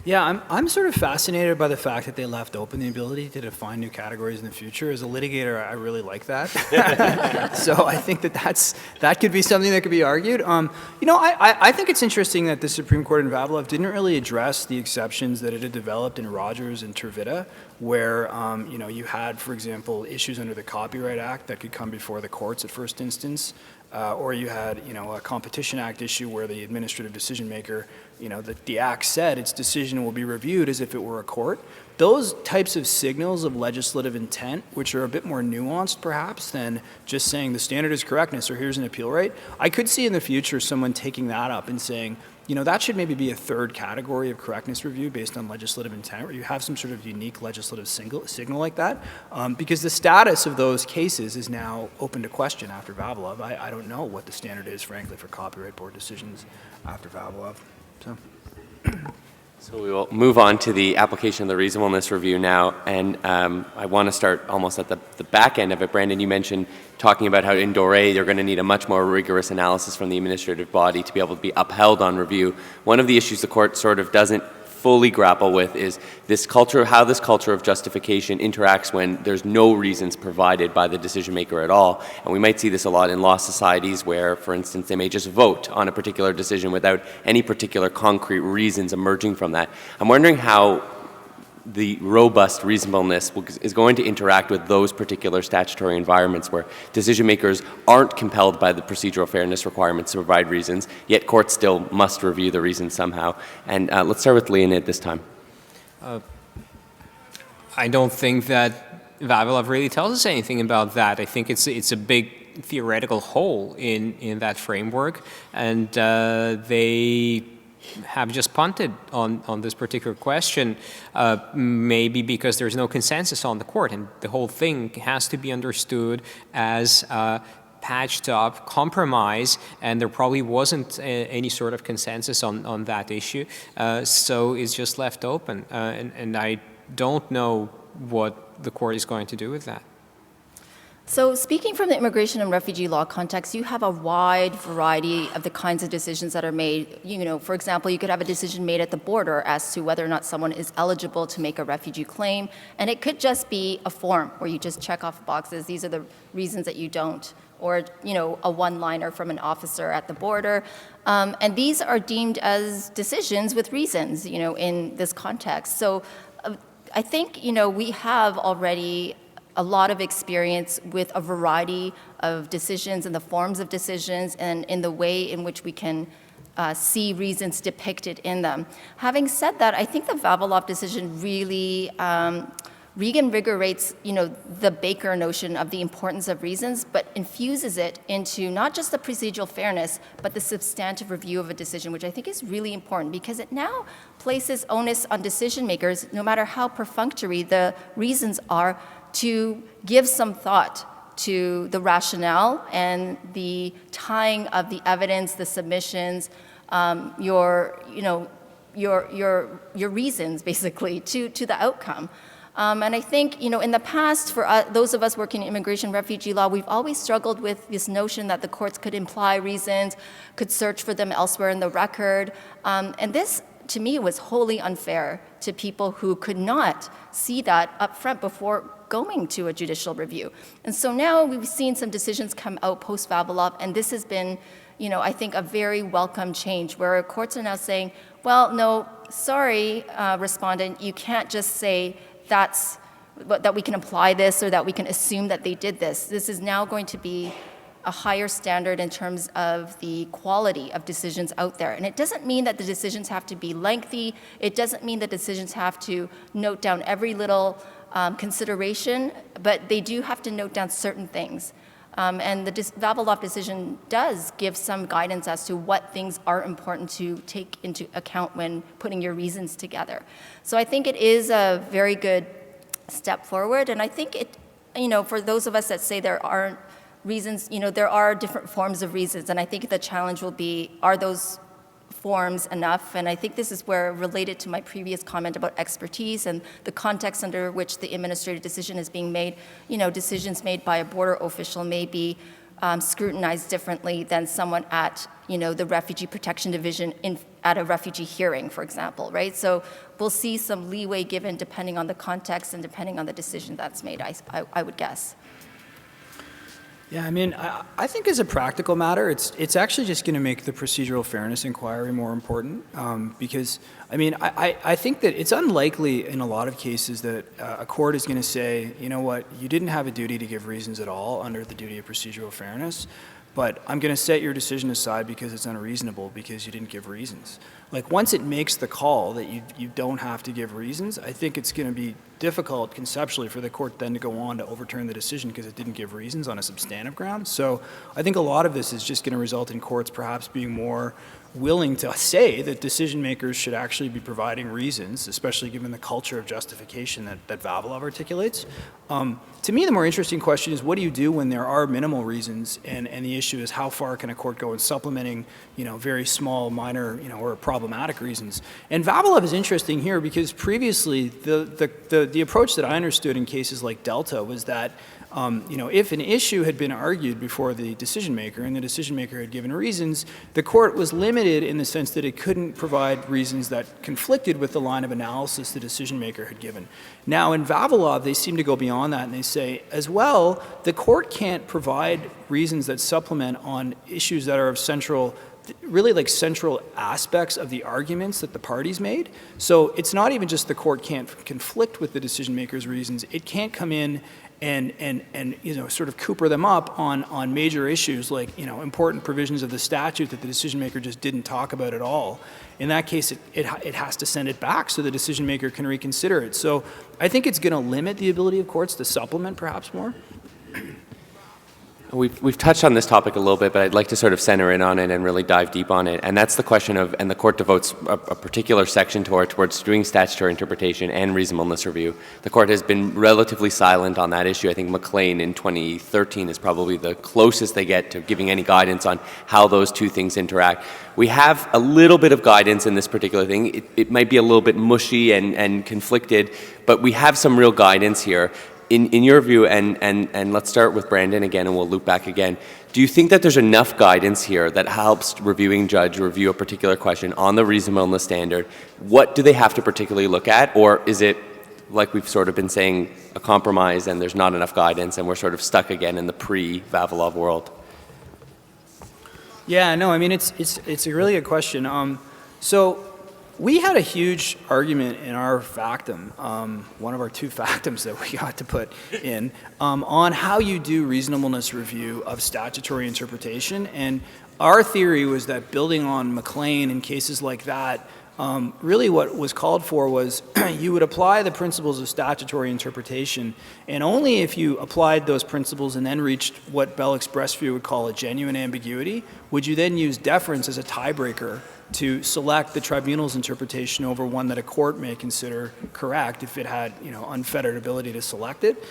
Yeah, I'm sort of fascinated by the fact that they left open the ability to define new categories in the future. As a litigator, I really like that. So I think that could be something that could be argued. I think it's interesting that the Supreme Court in Vavilov didn't really address the exceptions that it had developed in Rogers and Tervita, where you had, for example, issues under the Copyright Act that could come before the courts at first instance. Or you had, a Competition Act issue where the administrative decision maker, the Act said its decision will be reviewed as if it were a court. Those types of signals of legislative intent, which are a bit more nuanced perhaps than just saying the standard is correctness or here's an appeal right, I could see in the future someone taking that up and saying, that should maybe be a third category of correctness review based on legislative intent, where you have some sort of unique legislative signal like that, because the status of those cases is now open to question after Vavilov. I don't know what the standard is, frankly, for copyright board decisions after Vavilov. So we will move on to the application of the reasonableness review now, and I want to start almost at the back end of it. Brandon, you mentioned talking about how in Dore you're going to need a much more rigorous analysis from the administrative body to be able to be upheld on review. One of the issues the court sort of doesn't fully grapple with is this culture, how this culture of justification interacts when there's no reasons provided by the decision maker at all. And we might see this a lot in law societies where, for instance, they may just vote on a particular decision without any particular concrete reasons emerging from that. I'm wondering how the robust reasonableness is going to interact with those particular statutory environments where decision makers aren't compelled by the procedural fairness requirements to provide reasons, yet courts still must review the reasons somehow. And let's start with Leonid this time. I don't think that Vavilov really tells us anything about that. I think it's a big theoretical hole in that framework, and they have just punted on this particular question, maybe because there's no consensus on the court, and the whole thing has to be understood as patched up compromise, and there probably wasn't any sort of consensus on that issue, so it's just left open, and I don't know what the court is going to do with that. So speaking from the immigration and refugee law context, you have a wide variety of the kinds of decisions that are made. For example, you could have a decision made at the border as to whether or not someone is eligible to make a refugee claim, and it could just be a form where you just check off boxes, these are the reasons that you don't, or a one-liner from an officer at the border. And these are deemed as decisions with reasons, in this context. So I think, we have already a lot of experience with a variety of decisions and the forms of decisions and in the way in which we can see reasons depicted in them. Having said that, I think the Vavilov decision really reinvigorates, the Baker notion of the importance of reasons, but infuses it into not just the procedural fairness, but the substantive review of a decision, which I think is really important because it now places onus on decision makers, no matter how perfunctory the reasons are, to give some thought to the rationale and the tying of the evidence, the submissions, your reasons, basically, to the outcome. And I think, in the past, for those of us working in immigration refugee law, we've always struggled with this notion that the courts could imply reasons, could search for them elsewhere in the record. And this, to me, was wholly unfair to people who could not see that up front before going to a judicial review. And so now we've seen some decisions come out post-Vavilov, and this has been, I think, a very welcome change, where courts are now saying, well, no, sorry, respondent, you can't just say that we can apply this or that we can assume that they did this. This is now going to be a higher standard in terms of the quality of decisions out there. And it doesn't mean that the decisions have to be lengthy. It doesn't mean that decisions have to note down every little consideration, but they do have to note down certain things. And the Vavilov decision does give some guidance as to what things are important to take into account when putting your reasons together. So I think it is a very good step forward. And I think it, for those of us that say there aren't reasons, there are different forms of reasons. And I think the challenge will be, are those forms enough? And I think this is where, related to my previous comment about expertise and the context under which the administrative decision is being made, decisions made by a border official may be scrutinized differently than someone at, the Refugee Protection Division at a refugee hearing, for example, right? So we'll see some leeway given depending on the context and depending on the decision that's made, I would guess. Yeah, I think as a practical matter, it's actually just going to make the procedural fairness inquiry more important because, I think that it's unlikely in a lot of cases that a court is going to say, you know what, you didn't have a duty to give reasons at all under the duty of procedural fairness, but I'm going to set your decision aside because it's unreasonable because you didn't give reasons. Like, once it makes the call that you don't have to give reasons, I think it's going to be difficult conceptually for the court then to go on to overturn the decision because it didn't give reasons on a substantive ground. So I think a lot of this is just going to result in courts perhaps being more willing to say that decision makers should actually be providing reasons, especially given the culture of justification that Vavilov articulates. To me, the more interesting question is, what do you do when there are minimal reasons, and the issue is how far can a court go in supplementing, very small, minor, or problematic reasons. And Vavilov is interesting here because previously the approach that I understood in cases like Delta was that if an issue had been argued before the decision maker and the decision maker had given reasons, the court was limited in the sense that it couldn't provide reasons that conflicted with the line of analysis the decision maker had given. Now in Vavilov, they seem to go beyond that and they say, as well, the court can't provide reasons that supplement on issues that are of central aspects of the arguments that the parties made. So it's not even just the court can't conflict with the decision maker's reasons, it can't come in and sort of cooper them up on major issues like, important provisions of the statute that the decision maker just didn't talk about at all. In that case, it has to send it back so the decision maker can reconsider it. So I think it's going to limit the ability of courts to supplement perhaps more. We've touched on this topic a little bit, but I'd like to sort of center in on it and really dive deep on it. And that's the question of, and the court devotes a particular section towards doing statutory interpretation and reasonableness review. The court has been relatively silent on that issue. I think McLean in 2013 is probably the closest they get to giving any guidance on how those two things interact. We have a little bit of guidance in this particular thing. It might be a little bit mushy and conflicted, but we have some real guidance here. In your view, and let's start with Brandon again, and we'll loop back again, do you think that there's enough guidance here that helps reviewing judge review a particular question on the reasonableness standard? What do they have to particularly look at? Or is it, like we've sort of been saying, a compromise and there's not enough guidance and we're sort of stuck again in the pre-Vavilov world? Yeah, no, it's a really good question. So we had a huge argument in our factum, one of our two factums that we got to put in, on how you do reasonableness review of statutory interpretation. And our theory was that building on McLean in cases like that, really what was called for was you would apply the principles of statutory interpretation, and only if you applied those principles and then reached what Bell Express View would call a genuine ambiguity, would you then use deference as a tiebreaker to select the tribunal's interpretation over one that a court may consider correct if it had, unfettered ability to select it.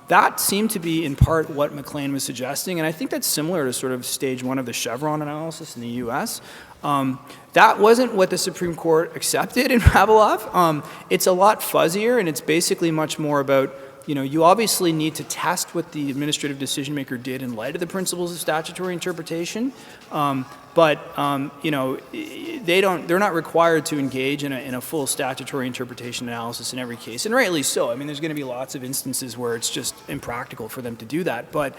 That seemed to be in part what McLean was suggesting, and I think that's similar to sort of stage one of the Chevron analysis in the U.S. That wasn't what the Supreme Court accepted in Vavilov. It's a lot fuzzier, and it's basically much more about, you obviously need to test what the administrative decision maker did in light of the principles of statutory interpretation. But they're not required to engage in a full statutory interpretation analysis in every case, and rightly so. I mean, there's going to be lots of instances where it's just impractical for them to do that. But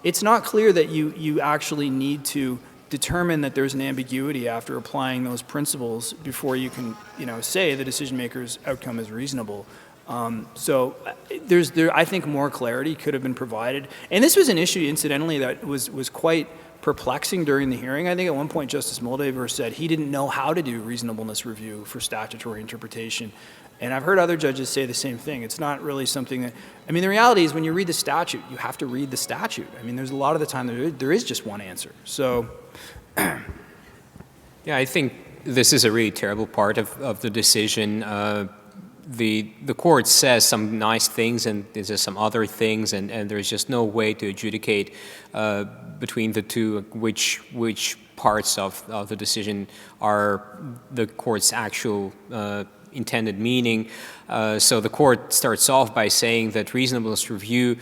it's not clear that you actually need to determine that there's an ambiguity after applying those principles before you can, say the decision maker's outcome is reasonable. So I think more clarity could have been provided. And this was an issue, incidentally, that was quite perplexing during the hearing. I think at one point Justice Moldaver said he didn't know how to do reasonableness review for statutory interpretation. And I've heard other judges say the same thing. It's not really something that, the reality is when you read the statute, you have to read the statute. There's a lot of the time there is just one answer. So. Yeah, I think this is a really terrible part of the decision. The court says some nice things and there's some other things, and there's just no way to adjudicate between the two which parts of the decision are the court's actual intended meaning. So the court starts off by saying that reasonableness review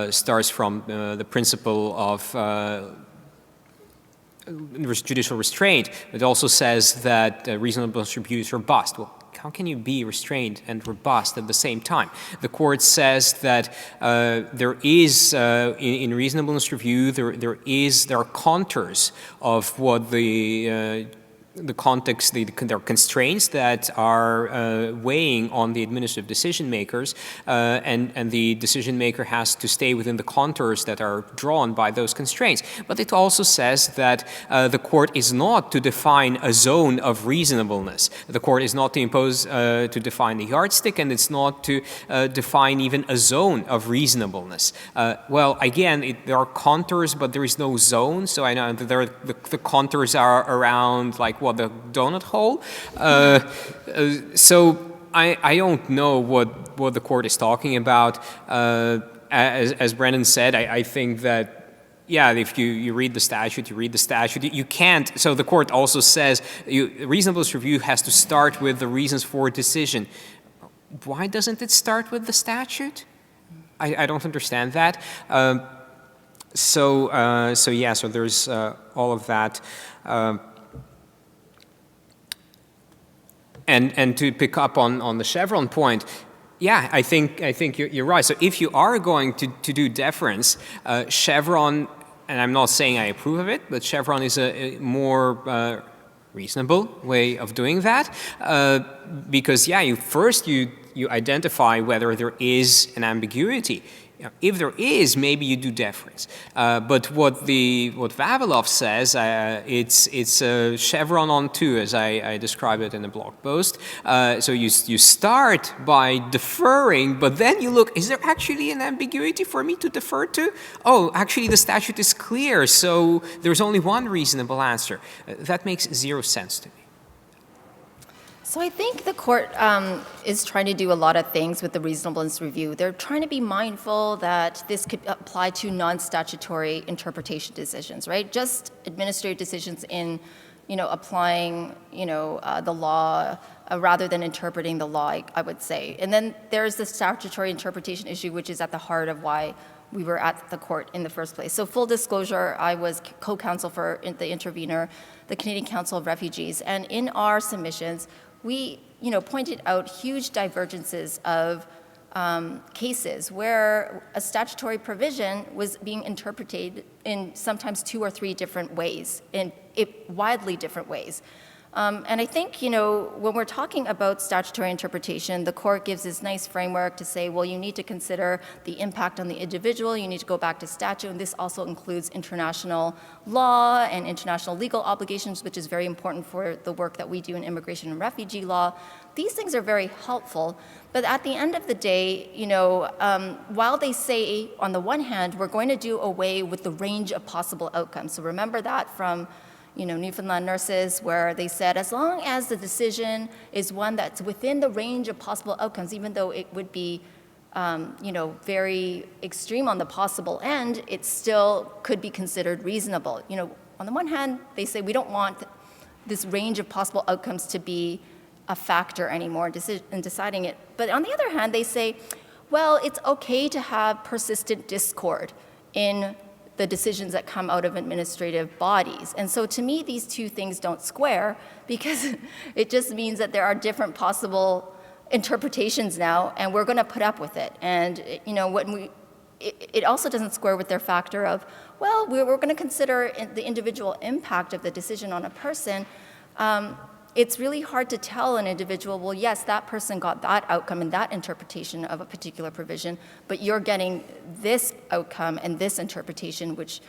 starts from the principle of judicial restraint. It also says that reasonableness review is robust. Well, how can you be restrained and robust at the same time? The court says that there is, in reasonableness review, there are contours of what the context, there are constraints that are weighing on the administrative decision makers, and the decision maker has to stay within the contours that are drawn by those constraints. But it also says that the court is not to define a zone of reasonableness. The court is not to impose, to define the yardstick, and it's not to define even a zone of reasonableness. Well, again, there are contours, but there is no zone, so I know that the contours are around, the donut hole. So I don't know what the court is talking about. As Brendan said, I think that, if you read the statute, you can't. So the court also says reasonableness review has to start with the reasons for a decision. Why doesn't it start with the statute? I don't understand that. So there's all of that. And to pick up on the Chevron point, I think you're right. So if you are going to do deference, Chevron, and I'm not saying I approve of it, but Chevron is a more reasonable way of doing that, because you identify whether there is an ambiguity. If there is, maybe you do deference. But what Vavilov says, it's a Chevron on two, as I describe it in the blog post. So you start by deferring, but then you look, is there actually an ambiguity for me to defer to? Oh, actually the statute is clear, so there's only one reasonable answer. That makes zero sense to me. So I think the court is trying to do a lot of things with the reasonableness review. They're trying to be mindful that this could apply to non-statutory interpretation decisions, right? Just administrative decisions in, applying, the law rather than interpreting the law, I would say. And then there's the statutory interpretation issue, which is at the heart of why we were at the court in the first place. So full disclosure, I was co-counsel for the intervener, the Canadian Council of Refugees, and in our submissions, we, pointed out huge divergences of cases where a statutory provision was being interpreted in sometimes 2 or 3 different ways, in widely different ways. And I think, when we're talking about statutory interpretation, the court gives this nice framework to say, well, you need to consider the impact on the individual, you need to go back to statute, and this also includes international law and international legal obligations, which is very important for the work that we do in immigration and refugee law. These things are very helpful, but at the end of the day, while they say, on the one hand, we're going to do away with the range of possible outcomes. So remember that from Newfoundland nurses, where they said as long as the decision is one that's within the range of possible outcomes, even though it would be, very extreme on the possible end, it still could be considered reasonable. On the one hand, they say we don't want this range of possible outcomes to be a factor anymore in deciding it. But on the other hand, they say, well, it's okay to have persistent discord in the decisions that come out of administrative bodies. And so to me, these two things don't square, because it just means that there are different possible interpretations now, and we're going to put up with it. And it also doesn't square with their factor of, well, we're going to consider the individual impact of the decision on a person. It's really hard to tell an individual, well, yes, that person got that outcome and that interpretation of a particular provision, but you're getting this outcome and this interpretation, which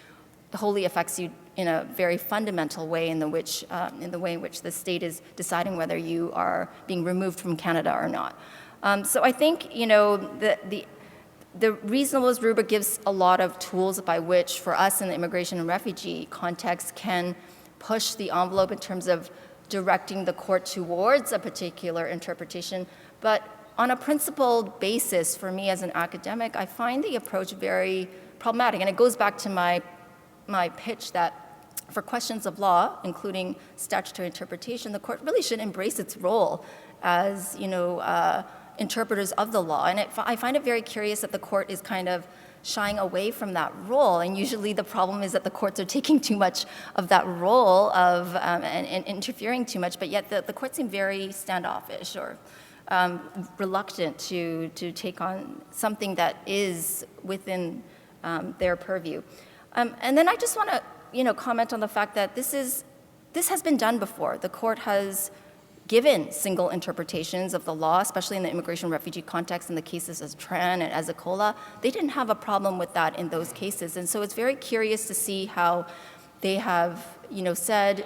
wholly affects you in a very fundamental way in the way in which the state is deciding whether you are being removed from Canada or not. So I think, the reasonableness rubric gives a lot of tools by which, for us in the immigration and refugee context, can push the envelope in terms of directing the court towards a particular interpretation. But on a principled basis, for me as an academic, I find the approach very problematic. And it goes back to my pitch that for questions of law, including statutory interpretation, the court really should embrace its role as, interpreters of the law. And I find it very curious that the court is kind of shying away from that role. And usually the problem is that the courts are taking too much of that role of and interfering too much, but yet the courts seem very standoffish or reluctant to take on something that is within their purview. And then I just want to comment on the fact that this has been done before. The court has given single interpretations of the law, especially in the immigration refugee context in the cases as Tran and Azakola. They didn't have a problem with that in those cases. And so it's very curious to see how they have, said,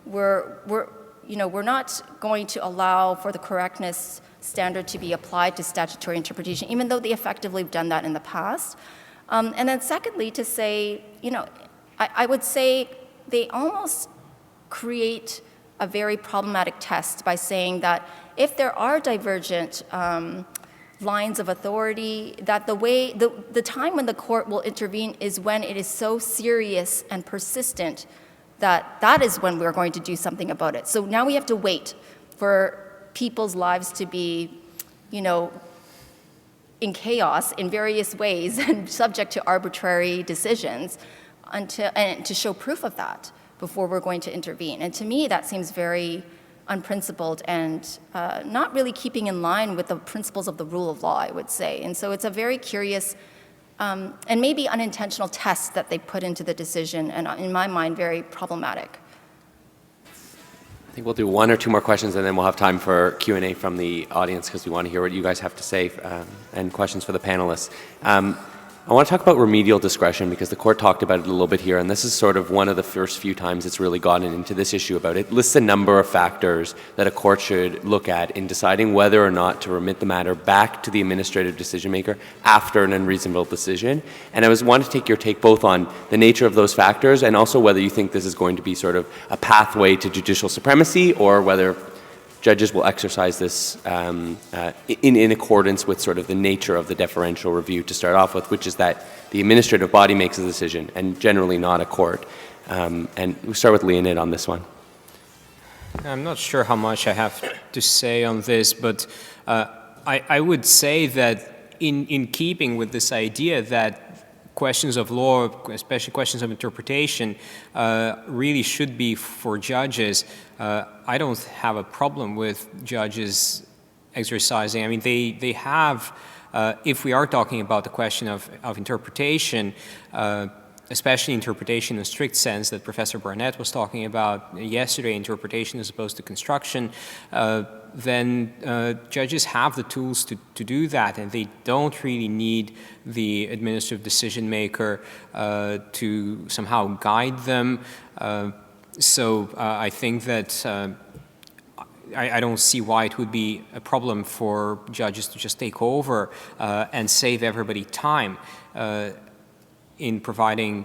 we're not going to allow for the correctness standard to be applied to statutory interpretation, even though they effectively have done that in the past. And then secondly, to say, I would say they almost create a very problematic test by saying that if there are divergent lines of authority, that the time when the court will intervene is when it is so serious and persistent that is when we're going to do something about it. So now we have to wait for people's lives to be, in chaos in various ways and subject to arbitrary decisions and to show proof of that before we're going to intervene. And to me, that seems very unprincipled and not really keeping in line with the principles of the rule of law, I would say. And so it's a very curious and maybe unintentional test that they put into the decision, and in my mind, very problematic. I think we'll do one or two more questions, and then we'll have time for Q&A from the audience, because we want to hear what you guys have to say, and questions for the panelists. I want to talk about remedial discretion, because the court talked about it a little bit here, and this is sort of one of the first few times it's really gotten into this issue about it. It lists a number of factors that a court should look at in deciding whether or not to remit the matter back to the administrative decision maker after an unreasonable decision. And I wanted to take your take both on the nature of those factors and also whether you think this is going to be sort of a pathway to judicial supremacy, or whether judges will exercise this in accordance with sort of the nature of the deferential review to start off with, which is that the administrative body makes a decision and generally not a court. And we'll start with Leonid on this one. I'm not sure how much I have to say on this, but I would say that in keeping with this idea that questions of law, especially questions of interpretation, really should be for judges. I don't have a problem with judges exercising. I mean, they have, if we are talking about the question of interpretation, especially interpretation in a strict sense that Professor Barnett was talking about yesterday, interpretation as opposed to construction, then judges have the tools to do that, and they don't really need the administrative decision maker to somehow guide them. So I think that I don't see why it would be a problem for judges to just take over and save everybody time in providing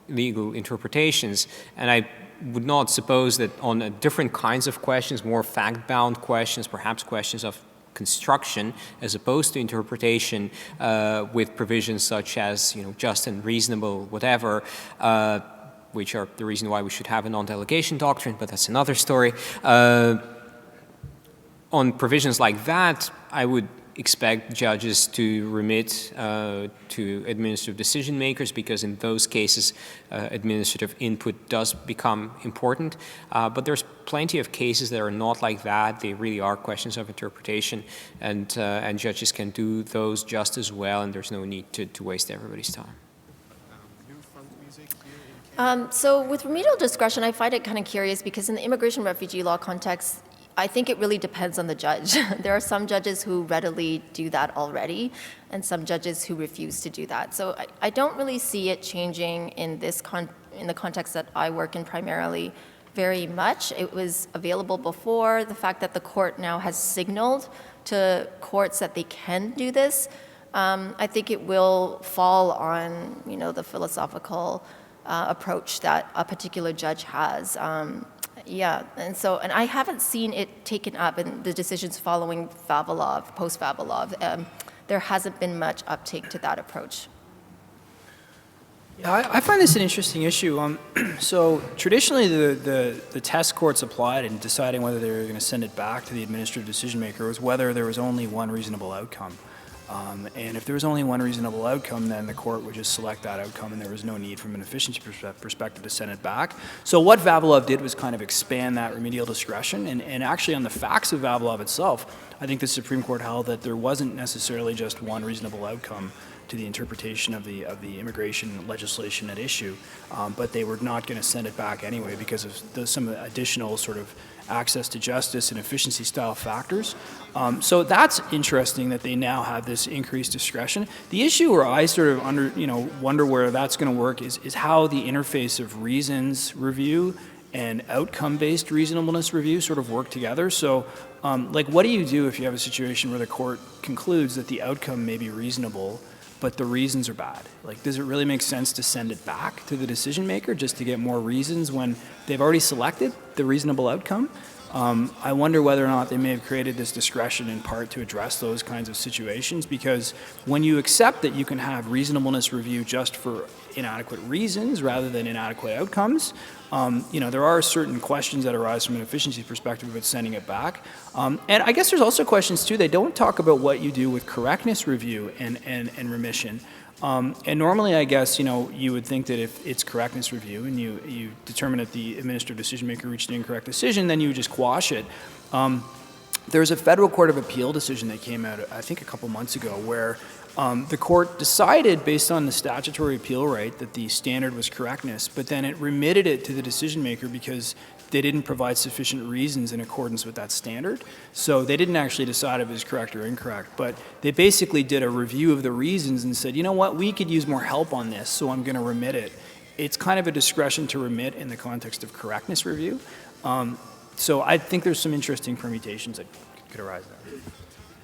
legal interpretations. And I would not suppose that on different kinds of questions, more fact-bound questions, perhaps questions of construction as opposed to interpretation with provisions such as, just and reasonable, whatever, which are the reason why we should have a non-delegation doctrine, but that's another story. On provisions like that, I would expect judges to remit to administrative decision makers, because in those cases administrative input does become important. But there's plenty of cases that are not like that. They really are questions of interpretation, and judges can do those just as well, and there's no need to waste everybody's time. So with remedial discretion, I find it kind of curious because in the immigration refugee law context, I think it really depends on the judge. There are some judges who readily do that already, and some judges who refuse to do that. So I don't really see it changing in this in the context that I work in primarily very much. It was available before. The fact that the court now has signaled to courts that they can do this, I think it will fall on the philosophical approach that a particular judge has. Yeah, and I haven't seen it taken up in the decisions following Vavilov, post-Vavilov. There hasn't been much uptake to that approach. Yeah, I find this an interesting issue. So traditionally, the test courts applied in deciding whether they were going to send it back to the administrative decision maker was whether there was only one reasonable outcome. And if there was only one reasonable outcome, then the court would just select that outcome, and there was no need from an efficiency perspective to send it back. So what Vavilov did was kind of expand that remedial discretion, and actually on the facts of Vavilov itself, I think the Supreme Court held that there wasn't necessarily just one reasonable outcome to the interpretation of the immigration legislation at issue, but they were not going to send it back anyway because of some additional sort of access to justice and efficiency style factors. So that's interesting that they now have this increased discretion. The issue where I sort of wonder where that's going to work is how the interface of reasons review and outcome-based reasonableness review sort of work together. So like what do you do if you have a situation where the court concludes that the outcome may be reasonable but the reasons are bad? Like, does it really make sense to send it back to the decision maker just to get more reasons when they've already selected the reasonable outcome? I wonder whether or not they may have created this discretion in part to address those kinds of situations, because when you accept that you can have reasonableness review just for inadequate reasons rather than inadequate outcomes, there are certain questions that arise from an efficiency perspective about sending it back. And I guess there's also questions too. They don't talk about what you do with correctness review and remission. And normally, I guess, you would think that if it's correctness review and you determine that the administrative decision maker reached an incorrect decision, then you would just quash it. There's a federal court of appeal decision that came out, I think, a couple months ago, where the court decided, based on the statutory appeal right, that the standard was correctness, but then it remitted it to the decision maker because they didn't provide sufficient reasons in accordance with that standard. So they didn't actually decide if it was correct or incorrect, but they basically did a review of the reasons and said, you know what, we could use more help on this, so I'm going to remit it. It's kind of a discretion to remit in the context of correctness review. So I think there's some interesting permutations that could arise there.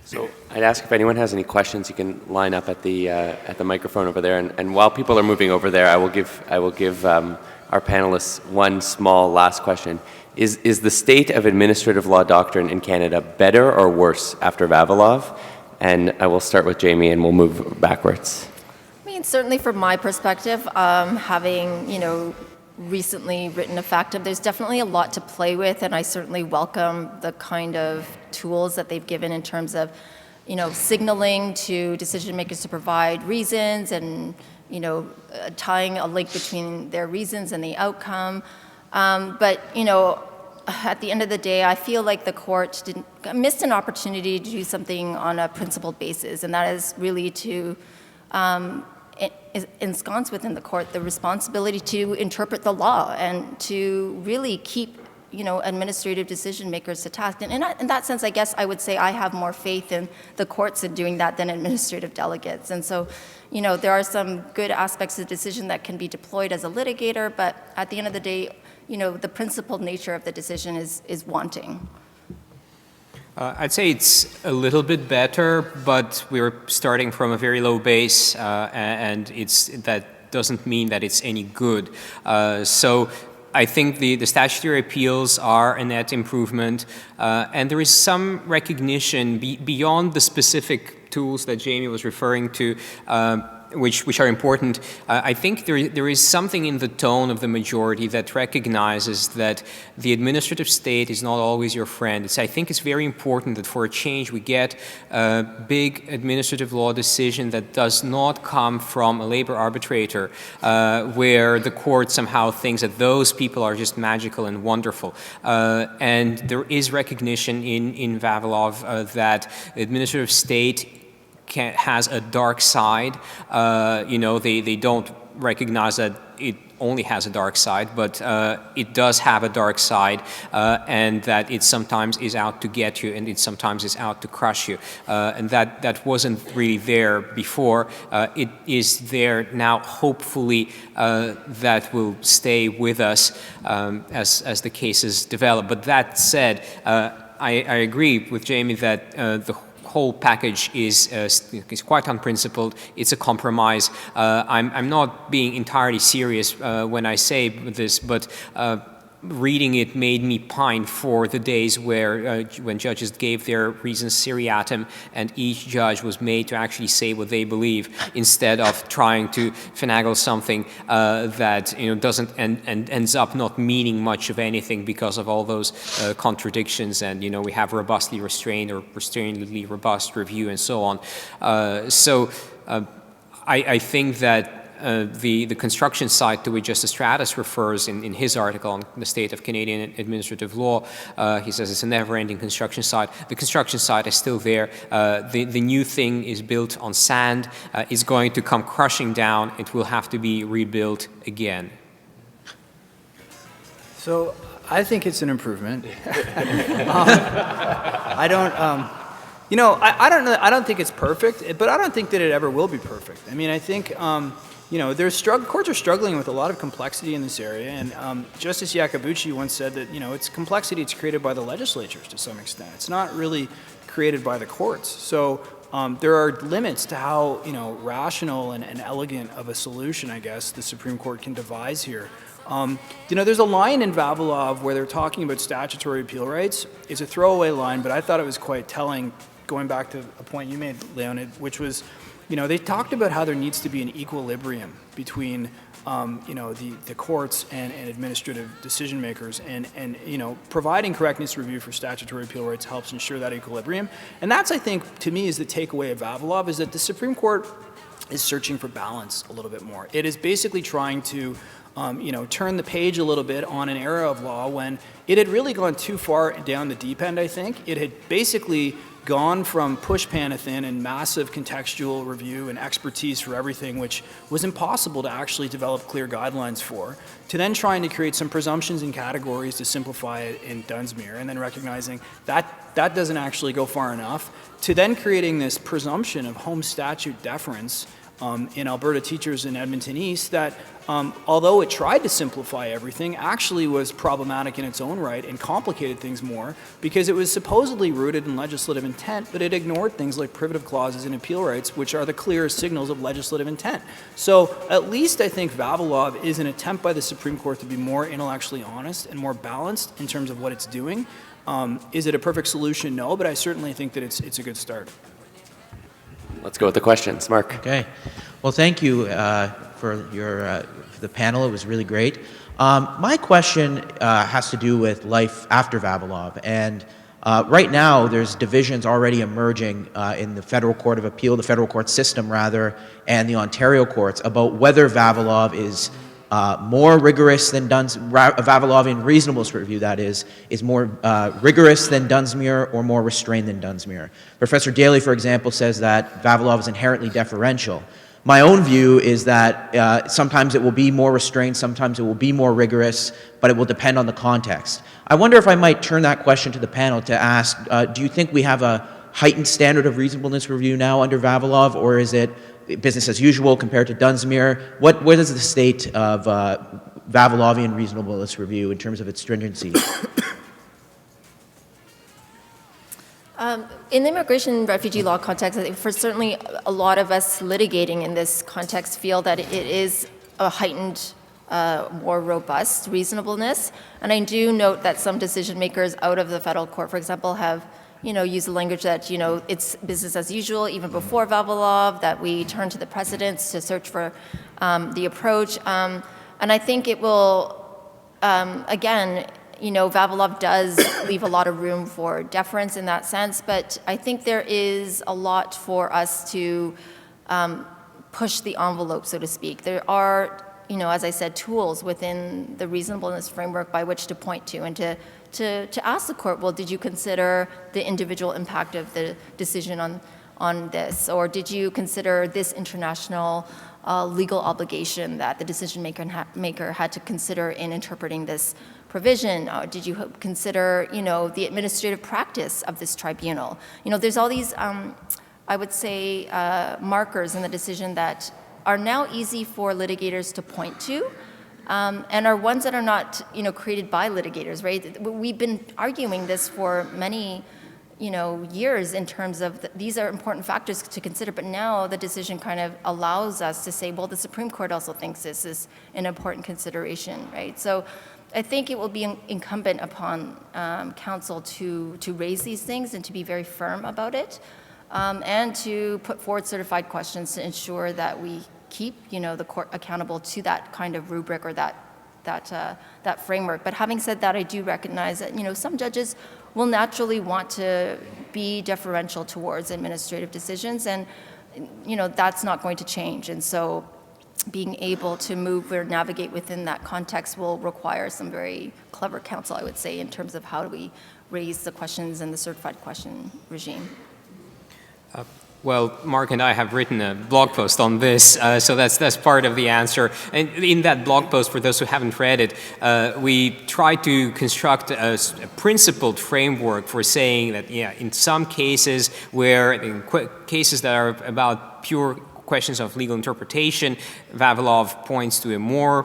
So I'd ask if anyone has any questions, you can line up at the microphone over there. And while people are moving over there, I will give our panelists one small last question. Is the state of administrative law doctrine in Canada better or worse after Vavilov? And I will start with Jamie, and we'll move backwards. I mean, certainly from my perspective, having recently written a factum, there's definitely a lot to play with, and I certainly welcome the kind of tools that they've given in terms of, signaling to decision makers to provide reasons and, tying a link between their reasons and the outcome. But, at the end of the day, I feel like the court missed an opportunity to do something on a principled basis, and that is really to is ensconced within the court the responsibility to interpret the law and to really keep administrative decision makers to task. And in that sense, I guess I would say I have more faith in the courts in doing that than administrative delegates. And so, there are some good aspects of the decision that can be deployed as a litigator, but at the end of the day, the principled nature of the decision is wanting. I'd say it's a little bit better, but we're starting from a very low base, and that doesn't mean that it's any good. So I think the statutory appeals are a net improvement, and there is some recognition beyond the specific tools that Jamie was referring to, which are important. I think there is something in the tone of the majority that recognizes that the administrative state is not always your friend. I think it's very important that for a change we get a big administrative law decision that does not come from a labor arbitrator, where the court somehow thinks that those people are just magical and wonderful. And there is recognition in Vavilov that the administrative state has a dark side. They don't recognize that it only has a dark side, but it does have a dark side, and that it sometimes is out to get you, and it sometimes is out to crush you. And that wasn't really there before. It is there now, hopefully, that will stay with us as the cases develop. But that said, I agree with Jamie that the whole package is quite unprincipled. It's a compromise. I'm not being entirely serious when I say this, but reading it made me pine for the days where when judges gave their reasons seriatim and each judge was made to actually say what they believe instead of trying to finagle something that doesn't and ends up not meaning much of anything because of all those contradictions, and we have robustly restrained or restrainedly robust review and so on. I think that the construction side to which Justice Stratus refers in his article on the state of Canadian administrative law, he says it's a never-ending construction site. The construction site is still there. The new thing is built on sand. It's going to come crushing down. It will have to be rebuilt again. So I think it's an improvement. I don't think it's perfect, but I don't think that it ever will be perfect. I mean, I think courts are struggling with a lot of complexity in this area, and Justice Iacobucci once said that it's complexity. It's created by the legislatures to some extent. It's not really created by the courts. So there are limits to how rational and elegant of a solution, I guess, the Supreme Court can devise here. There's a line in Vavilov where they're talking about statutory appeal rights. It's a throwaway line, but I thought it was quite telling, going back to a point you made, Leonid, which was, they talked about how there needs to be an equilibrium between, the courts and administrative decision makers, and providing correctness review for statutory appeal rights helps ensure that equilibrium. And that's, I think, to me, is the takeaway of Vavilov, is that the Supreme Court is searching for balance a little bit more. It is basically trying to turn the page a little bit on an era of law when it had really gone too far down the deep end, I think. It had basically gone from push panathin and massive contextual review and expertise for everything, which was impossible to actually develop clear guidelines for, to then trying to create some presumptions and categories to simplify it in Dunsmuir, and then recognizing that that doesn't actually go far enough, to then creating this presumption of home statute deference in Alberta Teachers in Edmonton East that, although it tried to simplify everything, actually was problematic in its own right and complicated things more because it was supposedly rooted in legislative intent, but it ignored things like privative clauses and appeal rights, which are the clearest signals of legislative intent. So at least I think Vavilov is an attempt by the Supreme Court to be more intellectually honest and more balanced in terms of what it's doing. Is it a perfect solution? No, but I certainly think that it's a good start. Let's go with the questions. Mark. Okay. Well, thank you for the panel. It was really great. My question has to do with life after Vavilov. And right now, there's divisions already emerging in the Federal Court of Appeal, the Federal Court system, rather, and the Ontario courts about whether Vavilov is more rigorous than Vavilovian reasonableness review, that is more rigorous than Dunsmuir or more restrained than Dunsmuir. Professor Daly, for example, says that Vavilov is inherently deferential. My own view is that sometimes it will be more restrained, sometimes it will be more rigorous, but it will depend on the context. I wonder if I might turn that question to the panel to ask, do you think we have a heightened standard of reasonableness review now under Vavilov, or is it business as usual compared to Dunsmuir? What is the state of Vavilovian reasonableness review in terms of its stringency? In the immigration and refugee law context, I think for certainly a lot of us litigating in this context feel that it is a heightened, more robust reasonableness. And I do note that some decision makers out of the federal court, for example, have used the language that, it's business as usual even before Vavilov, that we turn to the precedents to search for the approach. And I think it will, again, Vavilov does leave a lot of room for deference in that sense, but I think there is a lot for us to push the envelope, so to speak. There are, as I said, tools within the reasonableness framework by which to point to and to ask the court, well, did you consider the individual impact of the decision on this? Or did you consider this international legal obligation that the decision maker had to consider in interpreting this provision? Did you consider, the administrative practice of this tribunal? There's all these, I would say, markers in the decision that are now easy for litigators to point to, and are ones that are not, created by litigators, right? We've been arguing this for many, years in terms of these are important factors to consider, but now the decision kind of allows us to say, well, the Supreme Court also thinks this is an important consideration, right? So I think it will be incumbent upon counsel to raise these things and to be very firm about it, and to put forward certified questions to ensure that we keep, the court accountable to that kind of rubric or that framework. But having said that, I do recognize that, some judges will naturally want to be deferential towards administrative decisions, and, that's not going to change. And so being able to move or navigate within that context will require some very clever counsel, I would say, in terms of how do we raise the questions in the certified question regime. Well, Mark and I have written a blog post on this, so that's part of the answer. And in that blog post, for those who haven't read it, we try to construct a principled framework for saying that, in some cases where, in cases that are about pure questions of legal interpretation, Vavilov points to a more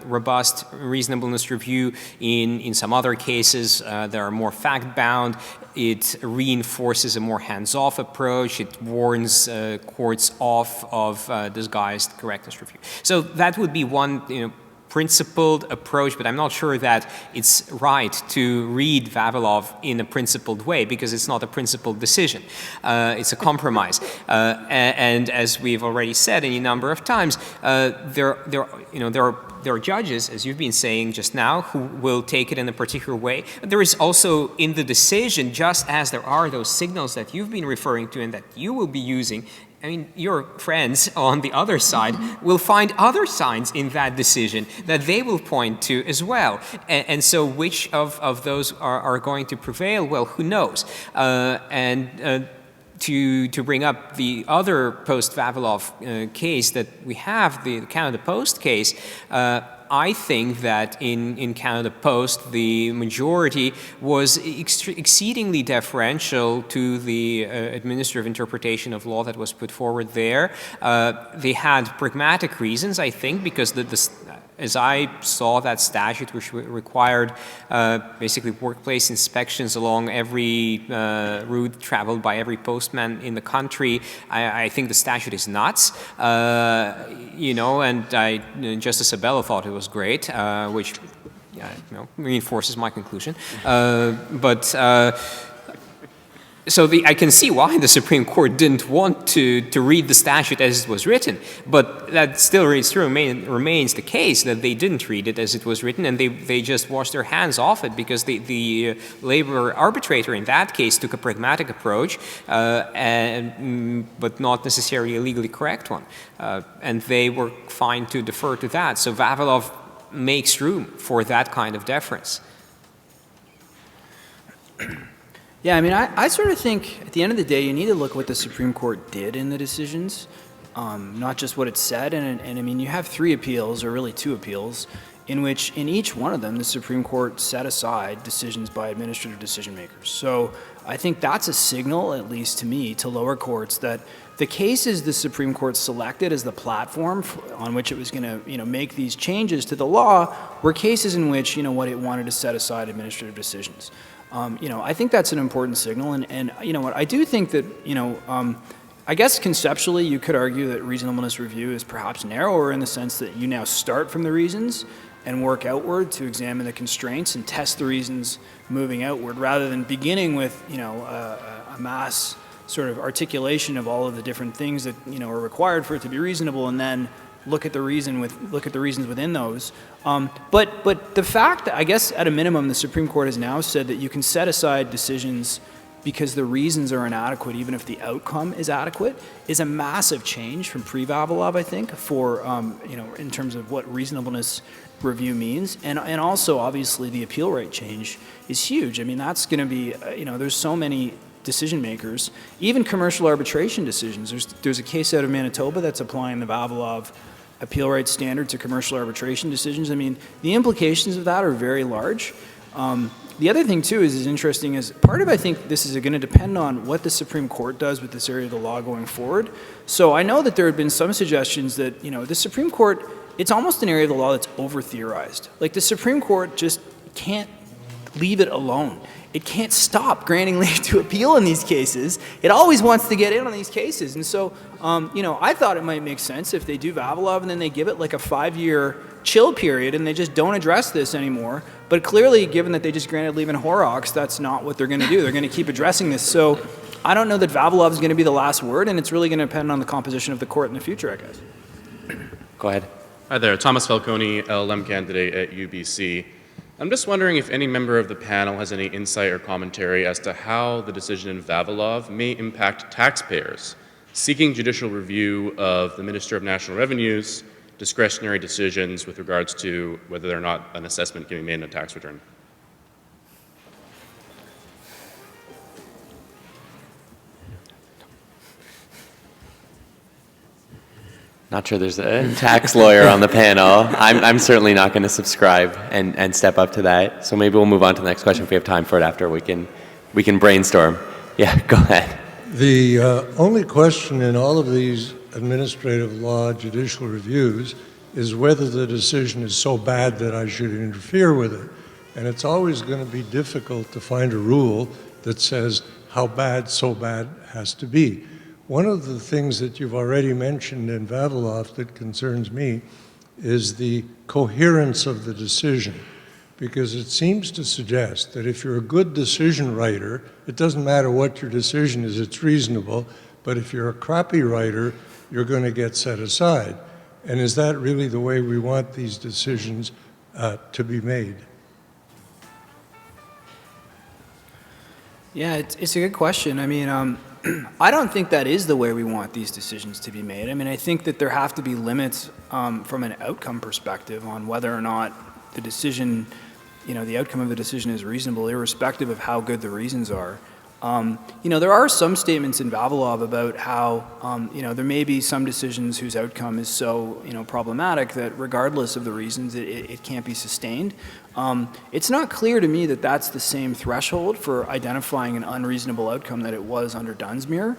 robust reasonableness review. In some other cases that are more fact-bound, it reinforces a more hands-off approach. It warns courts off of disguised correctness review. So that would be one, principled approach, but I'm not sure that it's right to read Vavilov in a principled way, because it's not a principled decision. It's a compromise. And as we've already said any number of times, there are judges, as you've been saying just now, who will take it in a particular way. But there is also in the decision, just as there are those signals that you've been referring to and that you will be using, your friends on the other side will find other signs in that decision that they will point to as well. And so which of those are going to prevail? Well, who knows? To bring up the other post-Vavilov case that we have, the Canada Post case, I think that in Canada Post, the majority was exceedingly deferential to the administrative interpretation of law that was put forward there. They had pragmatic reasons, I think, because as I saw that statute, which required basically workplace inspections along every route traveled by every postman in the country, I think the statute is nuts. And Justice Abella thought it was great, which reinforces my conclusion. So I can see why the Supreme Court didn't want to read the statute as it was written, but that still remains the case, that they didn't read it as it was written, and they just washed their hands off it, because the labor arbitrator in that case took a pragmatic approach, but not necessarily a legally correct one, and they were fine to defer to that. So Vavilov makes room for that kind of deference. Yeah, I sort of think at the end of the day, you need to look at what the Supreme Court did in the decisions. not just what it said. And I mean, you have 3 appeals, or really 2 appeals, in which in each one of them, the Supreme Court set aside decisions by administrative decision makers. So I think that's a signal, at least to me, to lower courts that the cases the Supreme Court selected as the platform on which it was going to, make these changes to the law were cases in which, what it wanted to set aside administrative decisions. I think that's an important signal, and you know what, I do think that, I guess conceptually you could argue that reasonableness review is perhaps narrower in the sense that you now start from the reasons and work outward to examine the constraints and test the reasons moving outward, rather than beginning with, a mass sort of articulation of all of the different things that, are required for it to be reasonable, and then look at the reasons within those. But the fact that, I guess, at a minimum, the Supreme Court has now said that you can set aside decisions because the reasons are inadequate, even if the outcome is adequate, is a massive change from pre-Vavilov, I think, for, in terms of what reasonableness review means. And also, obviously, the appeal rate change is huge. I mean, that's going to be, there's so many decision makers, even commercial arbitration decisions. There's a case out of Manitoba that's applying the Vavilov appeal rate standard to commercial arbitration decisions. I mean, the implications of that are very large. The other thing, too, is interesting is part of, I think, this is going to depend on what the Supreme Court does with this area of the law going forward. So I know that there have been some suggestions that, the Supreme Court, it's almost an area of the law that's over-theorized. Like, the Supreme Court just can't leave it alone. It can't stop granting leave to appeal in these cases. It always wants to get in on these cases. And so, I thought it might make sense if they do Vavilov and then they give it like a 5-year chill period and they just don't address this anymore. But clearly, given that they just granted leave in Horrocks, that's not what they're going to do. They're going to keep addressing this. So I don't know that Vavilov is going to be the last word, and it's really going to depend on the composition of the court in the future, I guess. Go ahead. Hi there, Thomas Falcone, LLM candidate at UBC. I'm just wondering if any member of the panel has any insight or commentary as to how the decision in Vavilov may impact taxpayers seeking judicial review of the Minister of National Revenue's discretionary decisions with regards to whether or not an assessment can be made in a tax return. Not sure there's a tax lawyer on the panel. I'm certainly not going to subscribe and step up to that. So maybe we'll move on to the next question if we have time for it after. We can brainstorm. Yeah, go ahead. The only question in all of these administrative law judicial reviews is whether the decision is so bad that I should interfere with it. And it's always going to be difficult to find a rule that says how bad so bad has to be. One of the things that you've already mentioned in Vavilov that concerns me is the coherence of the decision, because it seems to suggest that if you're a good decision writer, it doesn't matter what your decision is, it's reasonable, but if you're a crappy writer, you're going to get set aside. And is that really the way we want these decisions to be made? Yeah, it's a good question. I mean, I don't think that is the way we want these decisions to be made. I mean, I think that there have to be limits from an outcome perspective on whether or not the decision, the outcome of the decision is reasonable, irrespective of how good the reasons are. There are some statements in Vavilov about how, there may be some decisions whose outcome is so, problematic that regardless of the reasons, it can't be sustained. It's not clear to me that that's the same threshold for identifying an unreasonable outcome that it was under Dunsmuir.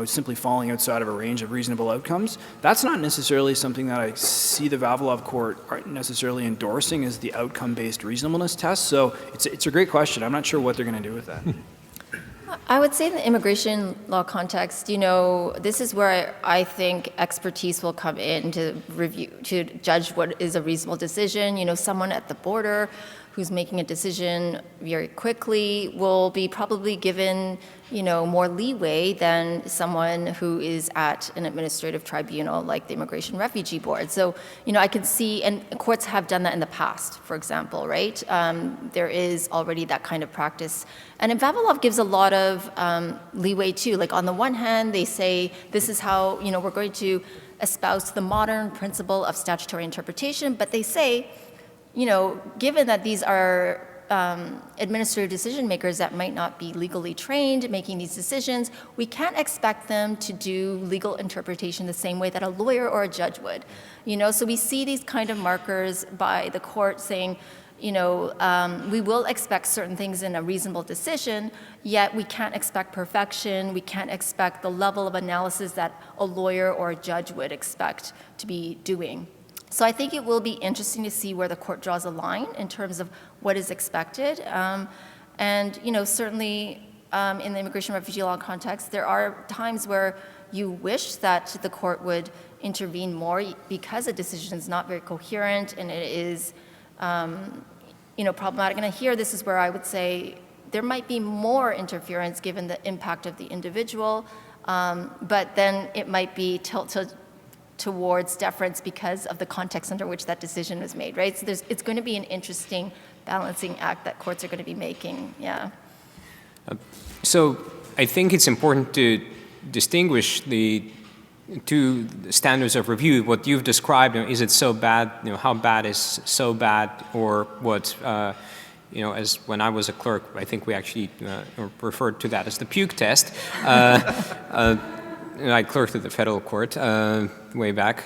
Simply falling outside of a range of reasonable outcomes. That's not necessarily something that I see the Vavilov court necessarily endorsing as the outcome-based reasonableness test. So it's a great question. I'm not sure what they're going to do with that. I would say in the immigration law context, this is where I think expertise will come in to review, to judge what is a reasonable decision. Someone at the border who's making a decision very quickly will be probably given, more leeway than someone who is at an administrative tribunal like the Immigration Refugee Board. So, I can see, and courts have done that in the past, for example, right? There is already that kind of practice. And Vavilov gives a lot of leeway too. Like on the one hand, they say, this is how, we're going to espouse the modern principle of statutory interpretation, but they say, given that these are administrative decision makers that might not be legally trained making these decisions. We can't expect them to do legal interpretation the same way that a lawyer or a judge would. So we see these kind of markers by the court saying, we will expect certain things in a reasonable decision, yet we can't expect perfection. We can't expect the level of analysis that a lawyer or a judge would expect to be doing. So I think it will be interesting to see where the court draws a line in terms of what is expected. Certainly in the immigration refugee law context, there are times where you wish that the court would intervene more because a decision is not very coherent and it is problematic. And here, this is where I would say there might be more interference given the impact of the individual, but then it might be tilted towards deference because of the context under which that decision was made, right? So it's going to be an interesting balancing act that courts are going to be making, yeah. So I think it's important to distinguish the two standards of review. What you've described, is it so bad, how bad is so bad, or what, as when I was a clerk, I think we actually referred to that as the puke test. I clerked at the federal court way back.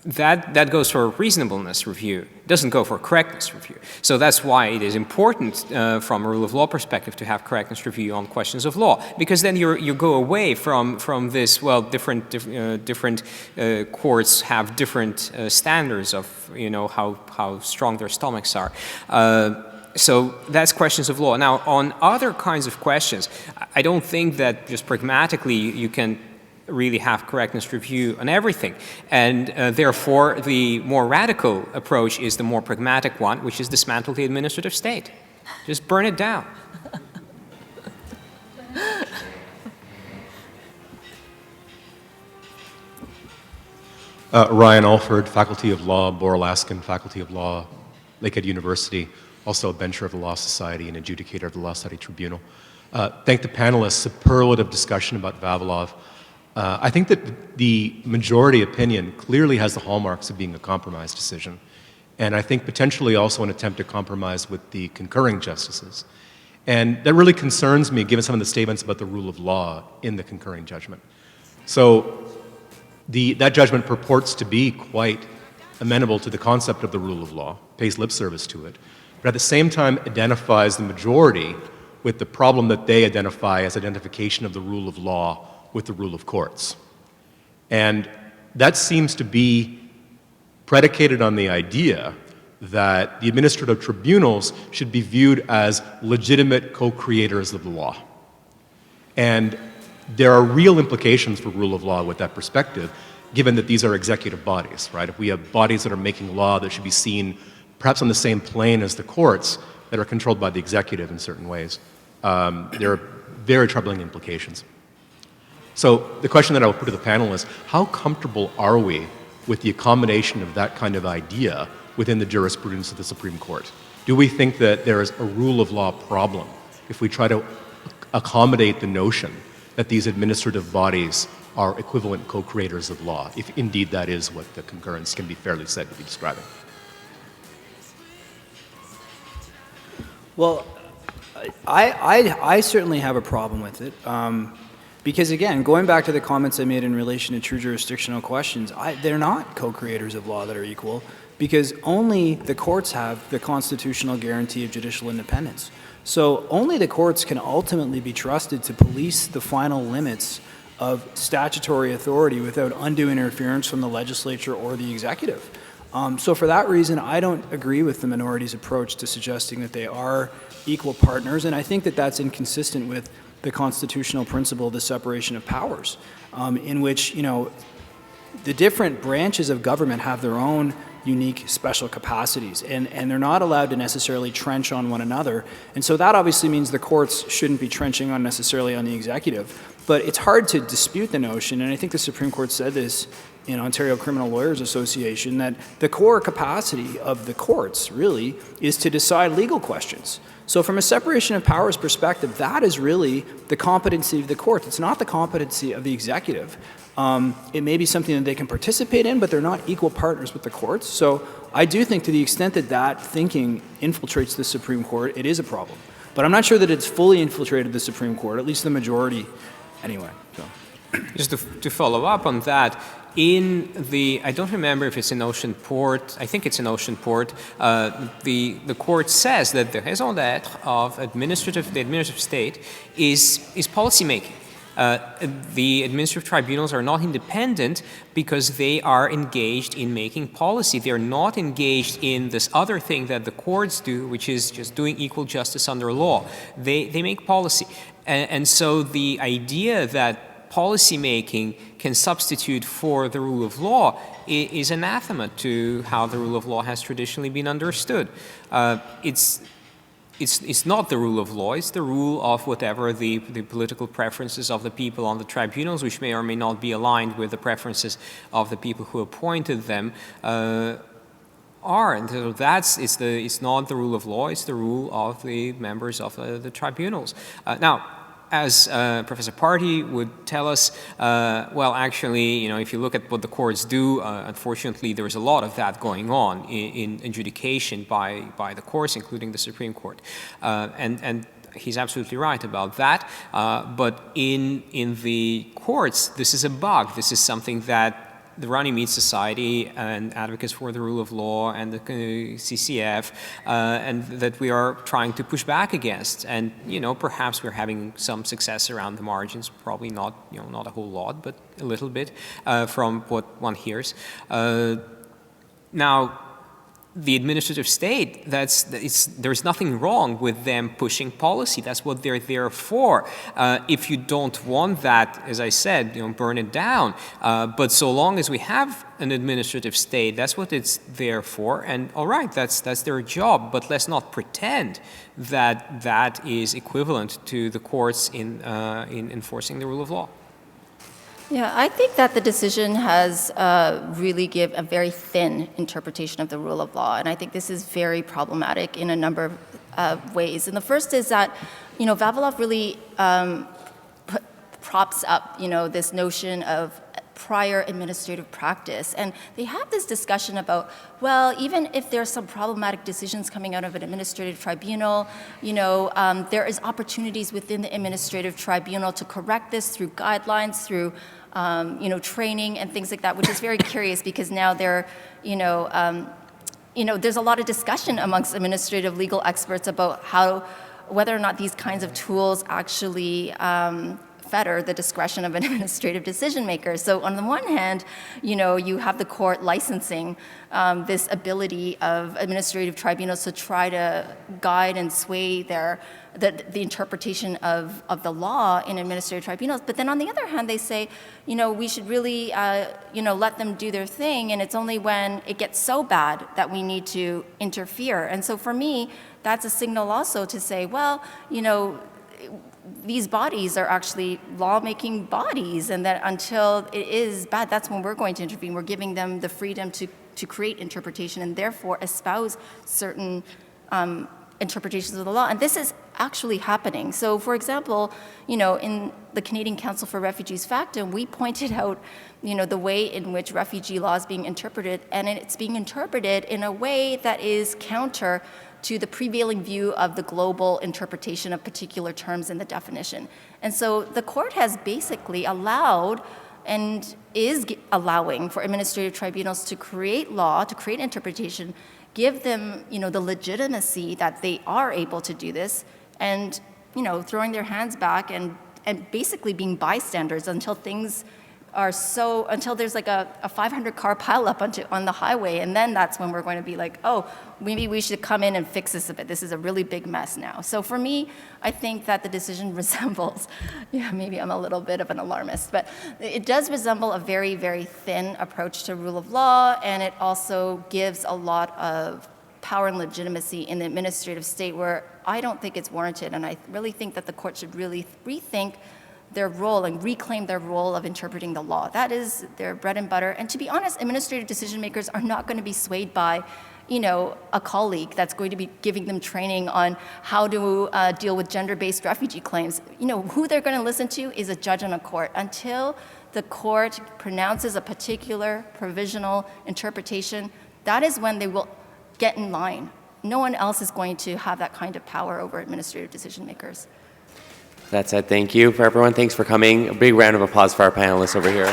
That goes for a reasonableness review. It doesn't go for a correctness review. So that's why it is important from a rule of law perspective to have correctness review on questions of law, because then you go away from this, different courts have different standards of, how strong their stomachs are. So that's questions of law. Now, on other kinds of questions, I don't think that just pragmatically you can really have correctness review on everything. And therefore, the more radical approach is the more pragmatic one, which is dismantle the administrative state. Just burn it down. Ryan Alford, Faculty of Law, Boralaskan, Faculty of Law, Lakehead University, also a bencher of the Law Society and adjudicator of the Law Society Tribunal. Thank the panelists, superlative discussion about Vavilov. I think that the majority opinion clearly has the hallmarks of being a compromise decision, and I think potentially also an attempt to compromise with the concurring justices. And that really concerns me, given some of the statements about the rule of law in the concurring judgment. So that judgment purports to be quite amenable to the concept of the rule of law, pays lip service to it, but at the same time identifies the majority with the problem that they identify as identification of the rule of law with the rule of courts. And that seems to be predicated on the idea that the administrative tribunals should be viewed as legitimate co-creators of the law. And there are real implications for rule of law with that perspective, given that these are executive bodies, right? If we have bodies that are making law that should be seen perhaps on the same plane as the courts that are controlled by the executive in certain ways, there are very troubling implications. So the question that I would put to the panel is, how comfortable are we with the accommodation of that kind of idea within the jurisprudence of the Supreme Court? Do we think that there is a rule of law problem if we try to accommodate the notion that these administrative bodies are equivalent co-creators of law, if indeed that is what the concurrence can be fairly said to be describing? Well, I certainly have a problem with it. Because again, going back to the comments I made in relation to true jurisdictional questions, they're not co-creators of law that are equal, because only the courts have the constitutional guarantee of judicial independence. So only the courts can ultimately be trusted to police the final limits of statutory authority without undue interference from the legislature or the executive. So for that reason, I don't agree with the minority's approach to suggesting that they are equal partners, and I think that that's inconsistent with the constitutional principle of the separation of powers, in which, the different branches of government have their own unique special capacities, and they're not allowed to necessarily trench on one another. And so that obviously means the courts shouldn't be trenching on necessarily on the executive. But it's hard to dispute the notion, and I think the Supreme Court said this in Ontario Criminal Lawyers Association, that the core capacity of the courts really is to decide legal questions. So from a separation of powers perspective, that is really the competency of the court. It's not the competency of the executive. It may be something that they can participate in, but they're not equal partners with the courts. So I do think to the extent that that thinking infiltrates the Supreme Court, it is a problem. But I'm not sure that it's fully infiltrated the Supreme Court, at least the majority anyway. So. Just to follow up on that, in the, I don't remember if it's in Ocean Port, I think it's in Ocean Port, the court says that the raison d'etre of the administrative state is policymaking. The administrative tribunals are not independent because they are engaged in making policy. They're not engaged in this other thing that the courts do, which is just doing equal justice under law. They make policy. And so the idea that policy making can substitute for the rule of law is anathema to how the rule of law has traditionally been understood. It's not the rule of law, it's the rule of whatever the political preferences of the people on the tribunals, which may or may not be aligned with the preferences of the people who appointed them, are. And so it's not the rule of law, it's the rule of the members of the tribunals. Now, as Professor Party would tell us, well, actually, if you look at what the courts do, unfortunately, there is a lot of that going on in adjudication by the courts, including the Supreme Court. And he's absolutely right about that. But in the courts, this is a bug. This is something that the Runnymede Society and advocates for the rule of law and the CCF and that we are trying to push back against. And, perhaps we're having some success around the margins, probably not, not a whole lot, but a little bit from what one hears. Now, the administrative state, there's nothing wrong with them pushing policy. That's what they're there for. If you don't want that, as I said, burn it down. But so long as we have an administrative state, that's what it's there for. And all right, that's their job. But let's not pretend that that is equivalent to the courts in enforcing the rule of law. Yeah, I think that the decision has really give a very thin interpretation of the rule of law, and I think this is very problematic in a number of ways. And the first is that, Vavilov really props up, this notion of prior administrative practice. And they have this discussion about, well, even if there's some problematic decisions coming out of an administrative tribunal, there is opportunities within the administrative tribunal to correct this through guidelines, through training and things like that, which is very curious because now they're, there's a lot of discussion amongst administrative legal experts about whether or not these kinds of tools actually fetter the discretion of an administrative decision maker. So on the one hand, you have the court licensing this ability of administrative tribunals to try to guide and sway the interpretation of the law in administrative tribunals. But then on the other hand, they say, we should really, let them do their thing, and it's only when it gets so bad that we need to interfere. And so for me, that's a signal also to say, well, these bodies are actually law-making bodies, and that until it is bad, that's when we're going to intervene. We're giving them the freedom to create interpretation and therefore espouse certain interpretations of the law. And this is actually happening. So, for example, in the Canadian Council for Refugees Factum, we pointed out, the way in which refugee law is being interpreted, and it's being interpreted in a way that is counter to the prevailing view of the global interpretation of particular terms in the definition. And so the court has basically allowed and is allowing for administrative tribunals to create law, to create interpretation, give them, the legitimacy that they are able to do this, and, throwing their hands back and basically being bystanders until things until there's like a 500-car pileup on the highway, and then that's when we're going to be like, oh, maybe we should come in and fix this a bit. This is a really big mess now. So for me, I think that the decision resembles, maybe I'm a little bit of an alarmist, but it does resemble a very, very thin approach to rule of law, and it also gives a lot of power and legitimacy in the administrative state where I don't think it's warranted, and I really think that the court should really rethink their role and reclaim their role of interpreting the law. That is their bread and butter. And to be honest, administrative decision makers are not going to be swayed by, a colleague that's going to be giving them training on how to deal with gender-based refugee claims. Who they're going to listen to is a judge on a court. Until the court pronounces a particular provisional interpretation, that is when they will get in line. No one else is going to have that kind of power over administrative decision makers. That said, thank you for everyone. Thanks for coming. A big round of applause for our panelists over here.